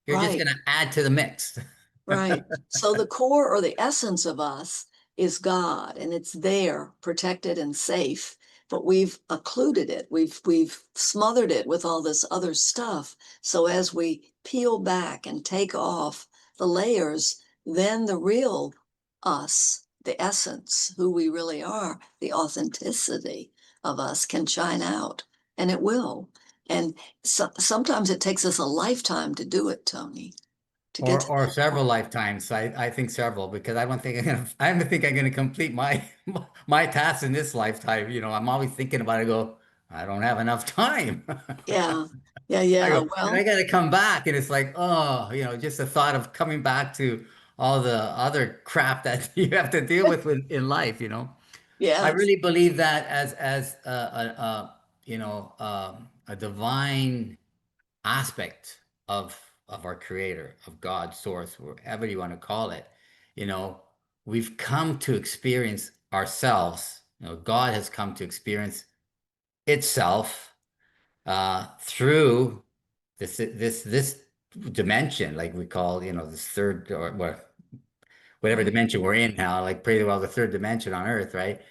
You're just
right.
gonna add to the mix.
Right. So the core or the essence of us is God, and it's there, protected and safe. But we've occluded it. We've smothered it with all this other stuff. So as we peel back and take off the layers, then the real us, the essence, who we really are, the authenticity of us can shine out, and it will. And sometimes it takes us a lifetime to do it, Tony, to get
Or
to
or
that
several
point.
lifetimes. I think several because I don't think I'm gonna complete my my task in this lifetime. I'm always thinking about it. I go, I don't have enough time.
Yeah. Yeah.
I
Yeah.
go, and I
Well,
got to come back. And it's like, oh, just the thought of coming back to all the other crap that you have to deal with in life. I
yes.
really believe that as a divine aspect of our creator, of God, source, whatever you want to call it, you know, we've come to experience ourselves. God has come to experience itself through this dimension, like we call, this third or whatever
Right.
dimension we're in now, like pretty well the third dimension on Earth, right?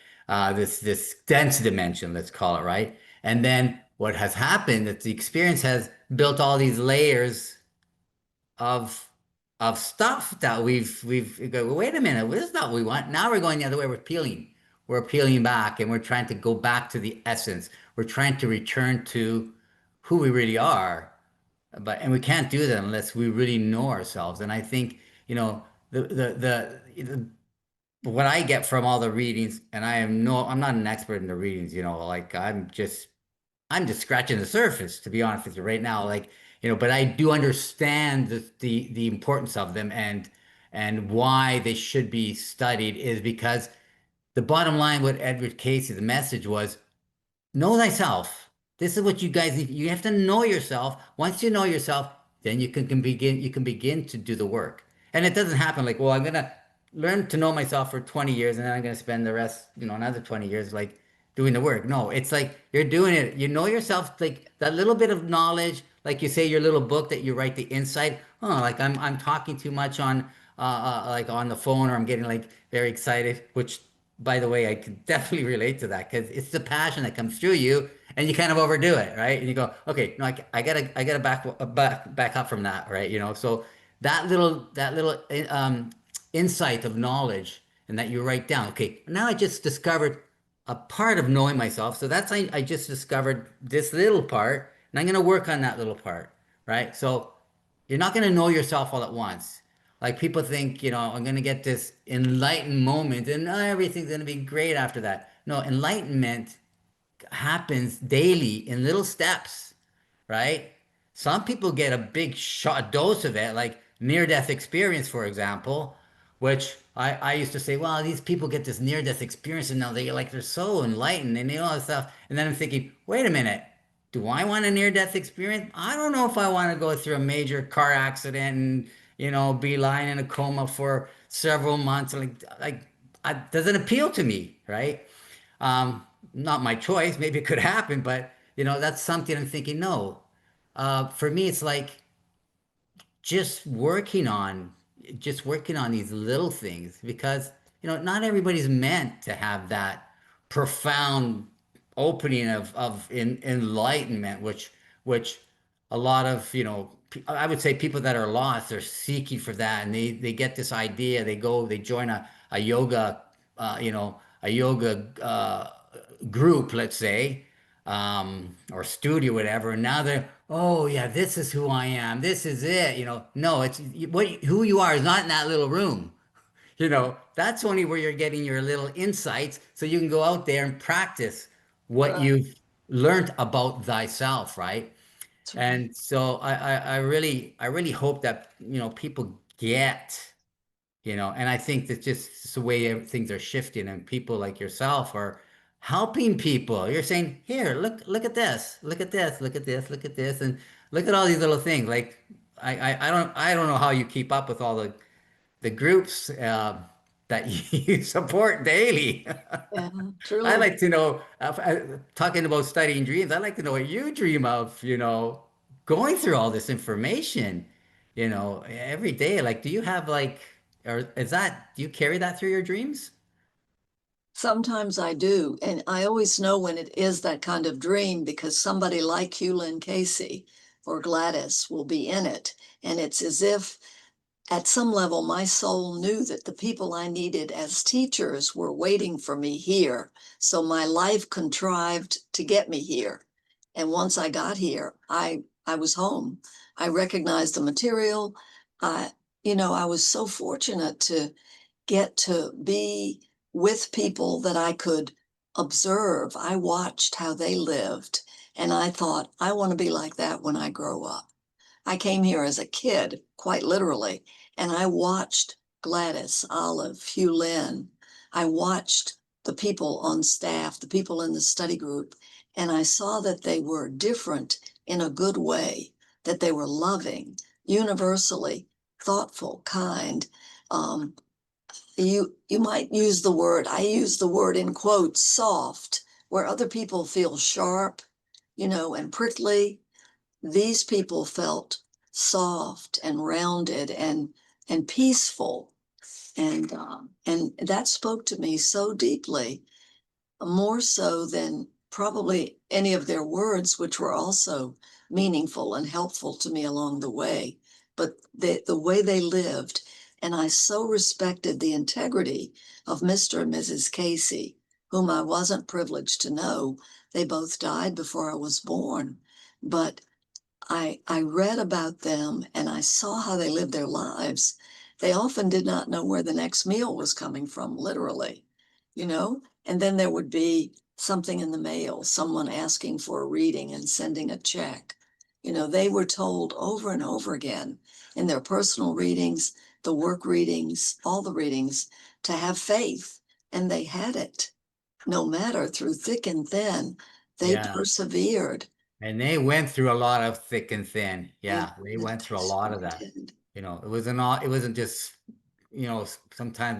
This dense dimension, let's call it, right? And then what has happened that the experience has built all these layers of stuff that we've go, well, wait a minute, this is not what we want. Now we're going the other way. We're peeling back, and we're trying to go back to the essence. We're trying to return to who we really are. And we can't do that unless we really know ourselves. And I think, the what I get from all the readings, and I'm not an expert in the readings, like I'm just scratching the surface, to be honest with you right now. Like, but I do understand the importance of them, and why they should be studied is because the bottom line, what Edgar Cayce, the message was, know thyself. This is what you guys need. You have to know yourself. Once you know yourself, then you can begin to do the work. And it doesn't happen like, well, I'm gonna learn to know myself for 20 years and then I'm gonna spend the rest, another 20 years like doing the work. No, it's like you're doing it. You know yourself, like that little bit of knowledge, like you say, your little book that you write the insight. Oh, like I'm talking too much on like on the phone, or I'm getting like very excited, which by the way, I can definitely relate to that because it's the passion that comes through you, and you kind of overdo it, right? And you go, okay, no, I gotta back up from that, right? So that little insight of knowledge, and that you write down. Okay, now I just discovered a part of knowing myself. So I just discovered this little part, and I'm gonna work on that little part, right? So you're not gonna know yourself all at once. Like people think, I'm going to get this enlightened moment and everything's going to be great after that. No, enlightenment happens daily in little steps, right? Some people get a big shot dose of it, like near-death experience, for example, which I used to say, well, these people get this near-death experience and now they're so enlightened and they know all this stuff. And then I'm thinking, wait a minute, do I want a near-death experience? I don't know if I want to go through a major car accident and, be lying in a coma for several months. Doesn't appeal to me, right? Not my choice. Maybe it could happen, but that's something I'm thinking. No, for me, it's like just working on just working on these little things because not everybody's meant to have that profound opening of enlightenment, which a lot of I would say people that are lost are seeking for that, and they get this idea, they join a yoga a yoga group, let's say, or studio, whatever. And now they're, oh yeah, this is who I am. This is it. No, it's who you are is not in that little room. That's only where you're getting your little insights, so you can go out there and practice what
Right.
you've learned about thyself, right?
That's right.
And so I really hope that people get and I think that just it's the way things are shifting, and people like yourself are helping people. You're saying, here, look at this, look at this, look at this, look at this, and look at all these little things. Like I don't know how you keep up with all the groups that you support daily.
Yeah,
I
truly.
like to know, talking about studying dreams, I'd like to know what you dream of, going through all this information, every day. Like, do you have like, or do you carry that through your dreams?
Sometimes I do. And I always know when it is that kind of dream because somebody like Hughlin Casey or Gladys will be in it. And it's as if at some level, my soul knew that the people I needed as teachers were waiting for me here. So my life contrived to get me here. And once I got here, I was home. I recognized the material. I, I was so fortunate to get to be with people that I could observe, I watched how they lived, and I thought, I want to be like that when I grow up. I came here as a kid, quite literally, and I watched Gladys, Olive, Hugh Lynn. I watched the people on staff, the people in the study group, and I saw that they were different in a good way, that they were loving, universally thoughtful, kind. Um, you might use the word, I use the word in quotes, soft, where other people feel sharp, and prickly. These people felt soft and rounded and peaceful, and that spoke to me so deeply, more so than probably any of their words, which were also meaningful and helpful to me along the way. But the way they lived, and I so respected the integrity of Mr. and Mrs. Cayce, whom I wasn't privileged to know. They both died before I was born. But I read about them and I saw how they lived their lives. They often did not know where the next meal was coming from, literally, and then there would be something in the mail, someone asking for a reading and sending a check. They were told over and over again in their personal readings, the work readings, all the readings, to have faith. And they had it. No matter through thick and thin, they persevered.
And they went through a lot of thick and thin.
They,
Yeah, they
they
went through a lot
sure
of that.
did.
It wasn't all, it wasn't just, sometimes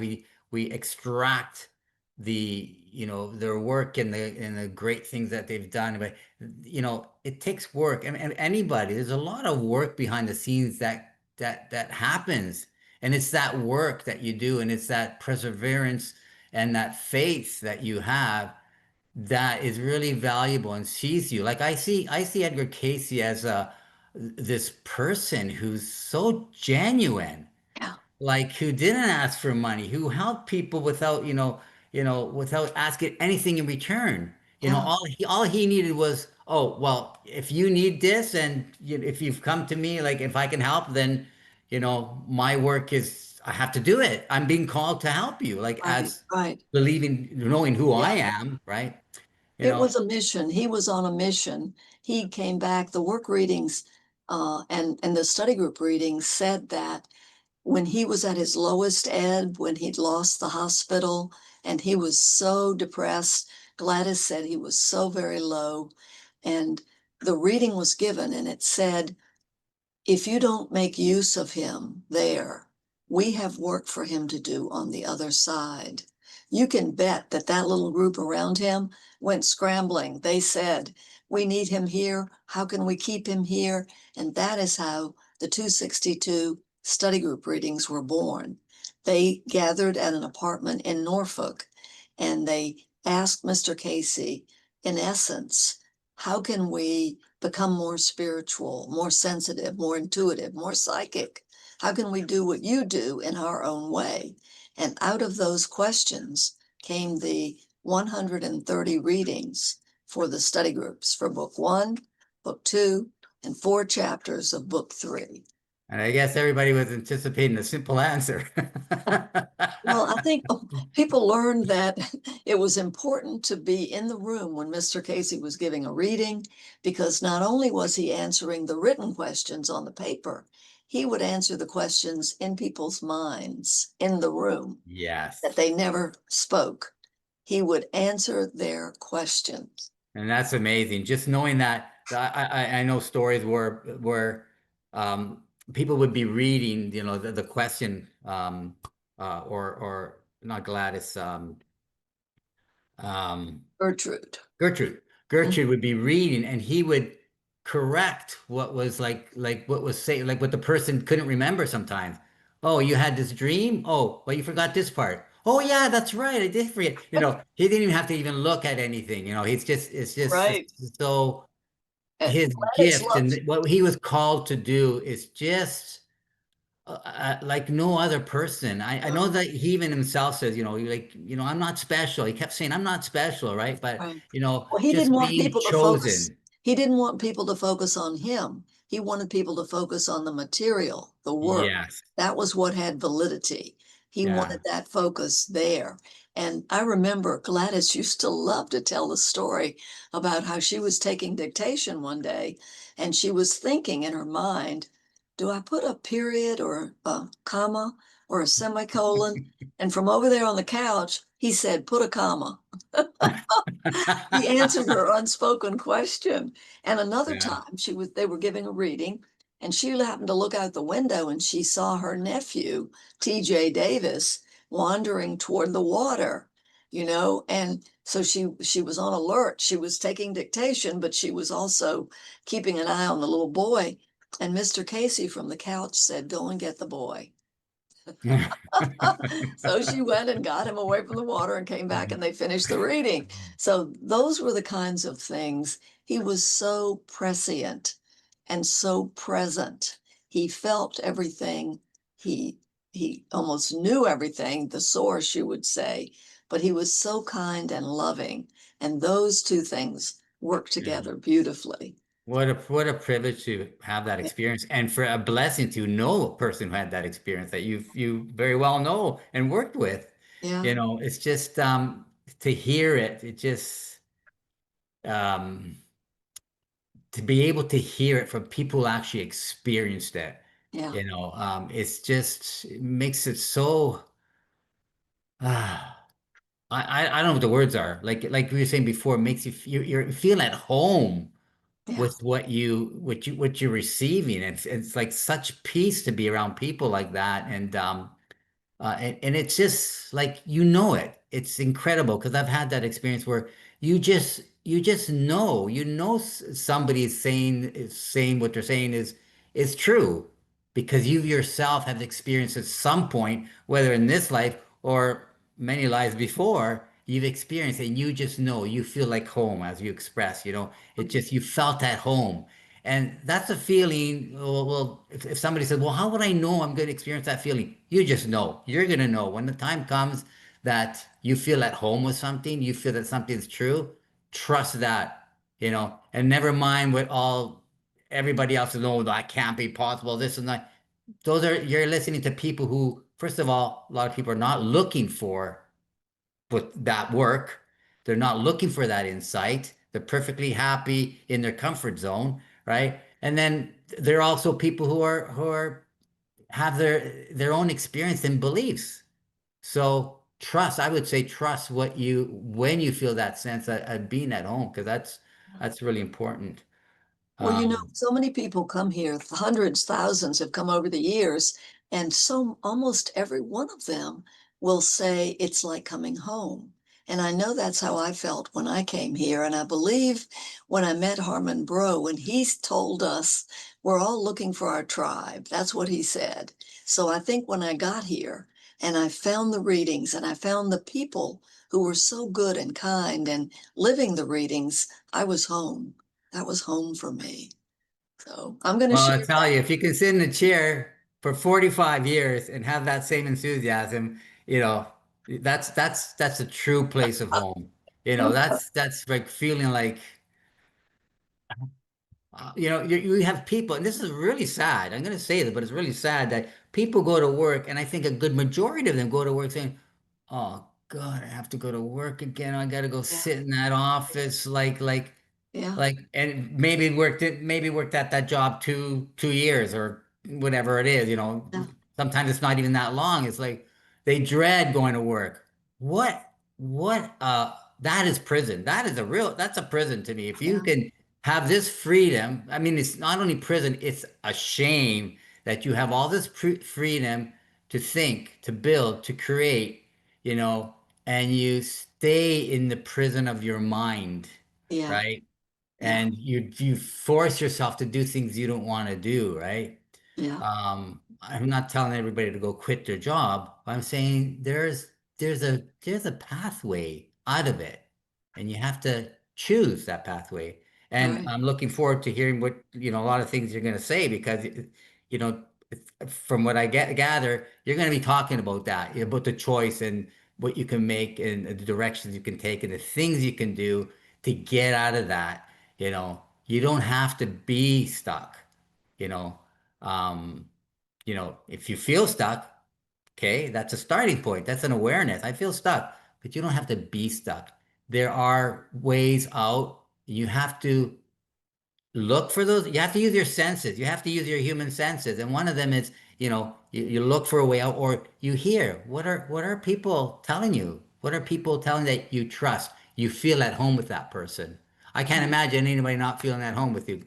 we extract their work and the great things that they've done, but it takes work. And anybody, there's a lot of work behind the scenes that happens. And it's that work that you do, and it's that perseverance and that faith that you have that is really valuable and sees you. Like I see Edgar Cayce as this person who's so genuine,
Yeah,
like who didn't ask for money, who helped people without, without asking anything in return.
yeah,
All he needed was, oh, well, if you need this and if you've come to me, like if I can help, then, my work is I have to do it. I'm being called to help you, like
right,
as
right.
believing, knowing who I
Yeah.
am, right? You
It
know,
was a mission. He was on a mission. He came back. The work readings and the study group readings said that when he was at his lowest ebb, when he'd lost the hospital and he was so depressed, Gladys said he was so very low. And the reading was given and it said, if you don't make use of him there, we have work for him to do on the other side. You can bet that that little group around him went scrambling. They said, we need him here. How can we keep him here? And that is how the 262 study group readings were born. They gathered at an apartment in Norfolk and they asked Mr. Cayce, in essence, how can we become more spiritual, more sensitive, more intuitive, more psychic? How can we do what you do in our own way? And out of those questions came the 130 readings for the study groups for book 1, book 2, and 4 chapters of book 3.
and I guess everybody was anticipating a simple answer.
Well, I think people learned that it was important to be in the room when Mr. Cayce was giving a reading, because not only was he answering the written questions on the paper, he would answer the questions in people's minds in the room that
Yes.
they never spoke. He would answer their questions.
And that's amazing. Just knowing that, I know stories where people would be reading, the question, or not Gladys, um,
Gertrude.
Gertrude.
Mhm.
Gertrude would be reading, and he would correct what was like what was say, like what the person couldn't remember sometimes. Oh, you had this dream? Oh, well, you forgot this part. Oh, yeah, that's right. I did forget. He didn't even have to even look at anything. It's
Right.
so his
Gladys
gift and
loved.
what he was called to do is just like no other person. I know
No,
that he even himself says, I'm not special. He kept saying, I'm not special, right? But,
right. Well, he didn't
just
want
being
people to focus.
chosen.
He didn't want people to focus on him. He wanted people to focus on the material, the work.
Yes.
That was what had validity. He
Yeah.
wanted that focus there. And I remember Gladys used to love to tell the story about how she was taking dictation one day and she was thinking in her mind, do I put a period or a comma or a semicolon? And from over there on the couch, he said, put a comma. He answered her unspoken question. And another
Yeah.
time they were giving a reading and she happened to look out the window and she saw her nephew, TJ Davis, wandering toward the water, and so she was on alert. She was taking dictation, but she was also keeping an eye on the little boy. And Mr. Cayce from the couch said, go and get the boy. So she went and got him away from the water and came back and they finished the reading. So those were the kinds of things. He was so prescient and so present. He felt everything. He he almost knew everything, the source, you would say, but he was so kind and loving. And those two things work
Yeah.
together beautifully.
What a privilege to have that experience, and for a blessing to know a person who had that experience that you very well know and worked with.
Yeah,
It's just to hear it, um to be able to hear it from people who actually experienced it.
yeah,
It makes it so I don't know what the words are. Like we were saying before, it makes you feel at home
yeah,
with what you're receiving. It's like such peace to be around people like that, and it's just like it. It's incredible because I've had that experience where you just somebody is saying what they're saying is true because you yourself have experienced at some point, whether in this life or many lives before, you've experienced it and you feel like home as you express, it just you felt at home. And that's a feeling. Well, if somebody said, well, how would I know I'm going to experience that feeling? You just know. You're going to know when the time comes that you feel at home with something, you feel that something's true. Trust that, and never mind what all everybody else is, no, that can't be possible. This and that. You're listening to people who, first of all, a lot of people are not looking for with that work. They're not looking for that insight. They're perfectly happy in their comfort zone, right? And then there are also people who are have their own experience and beliefs. So trust, I would say trust when you feel that sense of being at home, because that's really important.
well,
Um,
so many people come here, hundreds, thousands have come over the years, and so almost every one of them will say it's like coming home. And I know that's how I felt when I came here. And I believe when I met Harmon Bro, when he told us we're all looking for our tribe, that's what he said. So I think when I got here and I found the readings and I found the people who were so good and kind and living the readings, I was home. That was home for me. So I'm going to
well,
share
I tell
that.
you, if you can sit in a chair for 45 years and have that same enthusiasm, you know, that's a true place of home. That's like feeling like you have people, and this is really sad. I'm going to say that, but it's really sad that people go to work, and I think a good majority of them go to work saying, "Oh God, I have to go to work again. I got to go
Yeah,
sit in that office,
yeah,
and maybe worked at that job two years or whatever it is.
yeah,
Sometimes it's not even that long. It's like they dread going to work. That is prison. That's a prison to me. If you
yeah,
can have this freedom, I mean, it's not only prison, it's a shame that you have all this freedom to think, to build, to create, you know, and you stay in the prison of your mind,
yeah,
right?
yeah,
And you force yourself to do things you don't want to do, right?
yeah,
I'm not telling everybody to go quit their job. I'm saying there's a pathway out of it, and you have to choose that pathway. And
right.
I'm looking forward to hearing what, a lot of things you're going to say because, you know, from what I gather, you're going to be talking about that, about the choice and what you can make and the directions you can take and the things you can do to get out of that. You don't have to be stuck, you know. Um, if you feel stuck, Okay, that's a starting point. That's an awareness. I feel stuck, but you don't have to be stuck. There are ways out. You have to look for those. You have to use your senses. You have to use your human senses. And one of them is, you look for a way out, or you hear what are people telling you? What are people telling that you trust? You feel at home with that person. I can't imagine anybody not feeling at home with you,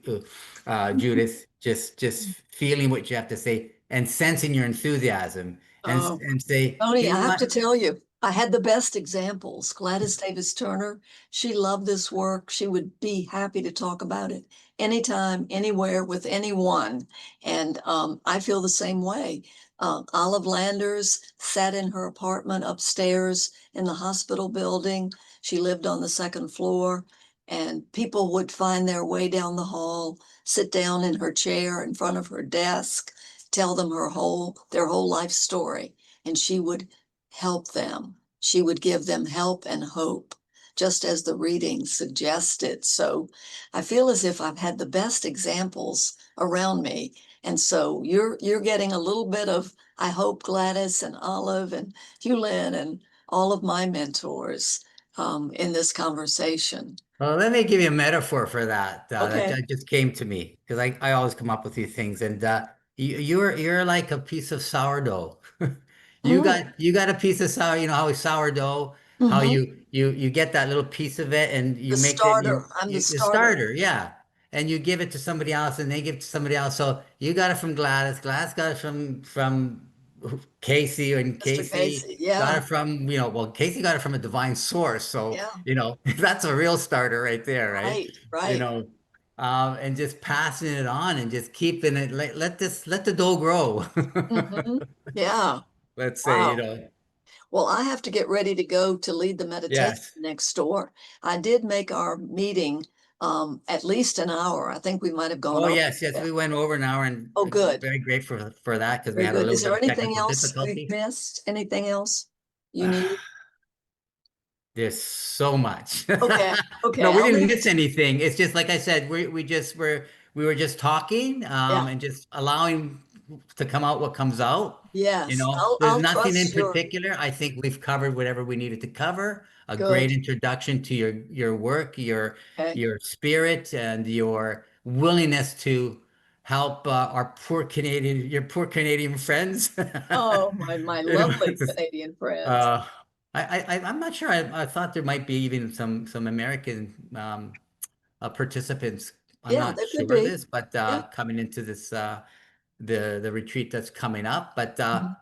Judith. Just feeling what you have to say and sensing your enthusiasm
Oh,
and say,
Tony,
you
I
know
have
what?
to tell you, I had the best examples. Gladys Davis Turner, she loved this work. She would be happy to talk about it anytime, anywhere, with anyone. And I feel the same way. Olive Landers sat in her apartment upstairs in the hospital building. She lived on the second floor, and people would find their way down the hall, sit down in her chair in front of her desk, tell them their whole life story, and she would help them. She would give them help and hope, just as the reading suggested. So I feel as if I've had the best examples around me. And so you're getting a little bit of, I hope, Gladys and Olive and Hughlin and all of my mentors in this conversation.
Well, let me give you a metaphor for that.
Okay.
That just came to me because I always come up with these things, and you're like a piece of sourdough.
Mm,
You got a piece of sour. You know how sourdough, how
hmm.
you get that little piece of it, and
The
you make it
starter. I'm the
the
starter.
starter, yeah, and you give it to somebody else, and they give it to somebody else. So you got it from Gladys. Gladys got it from Casey, and
Mr.
Casey
Casey.
got
Yeah.
it from, well, Casey got it from a divine source. So,
Yeah.
that's a real starter right there, right?
Right.
You
Right.
know, and just passing it on and just keeping it, let the dough grow.
Hmm. Yeah.
Let's say,
Wow. Well, I have to get ready to go to lead the meditation
yes.
next door. I did make our meeting at least an hour. I think we might have gone
Oh,
over
yes, yes.
that.
We went over an hour and
Oh, good.
very grateful for that because we
Very
had a
good.
little
Is
bit
there
of
anything
technical
else we've
difficulty.
missed? Anything else you need?
There's so much.
Okay. Okay.
No, we
I'll
didn't
leave
miss
it.
anything. It's just like I said, we were just talking,
Yeah.
and just allowing to come out what comes out.
Yes.
There's
I'll
nothing in
trust your
particular. I think we've covered whatever we needed to cover. A great
good.
introduction to your work,
Okay.
your spirit, and your willingness to help your poor Canadian friends.
Oh, my
You know,
lovely Canadian friends.
uh, I'm not sure. I thought there might be even some American participants. I'm
Yeah,
not
there could
sure of
be.
this, but
Yeah.
coming into this the retreat that's coming up. But
Mhm.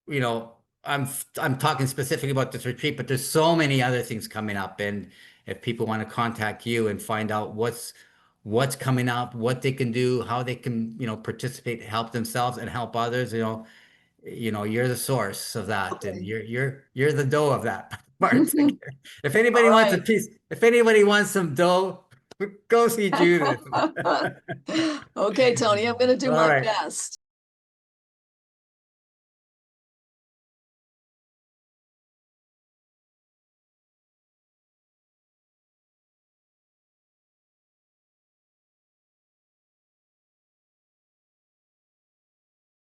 you know, I'm talking specifically about this retreat, but there's so many other things coming up, and if people want to contact you and find out what's coming up, what they can do, how they can participate, help themselves, and help others, you're the source of that, and
Okay.
you're the dough of that part. If
All
anybody wants a
right.
piece, if anybody wants some dough, go see Judith.
Okay, Tony, I'm going to do
All
my
right.
best.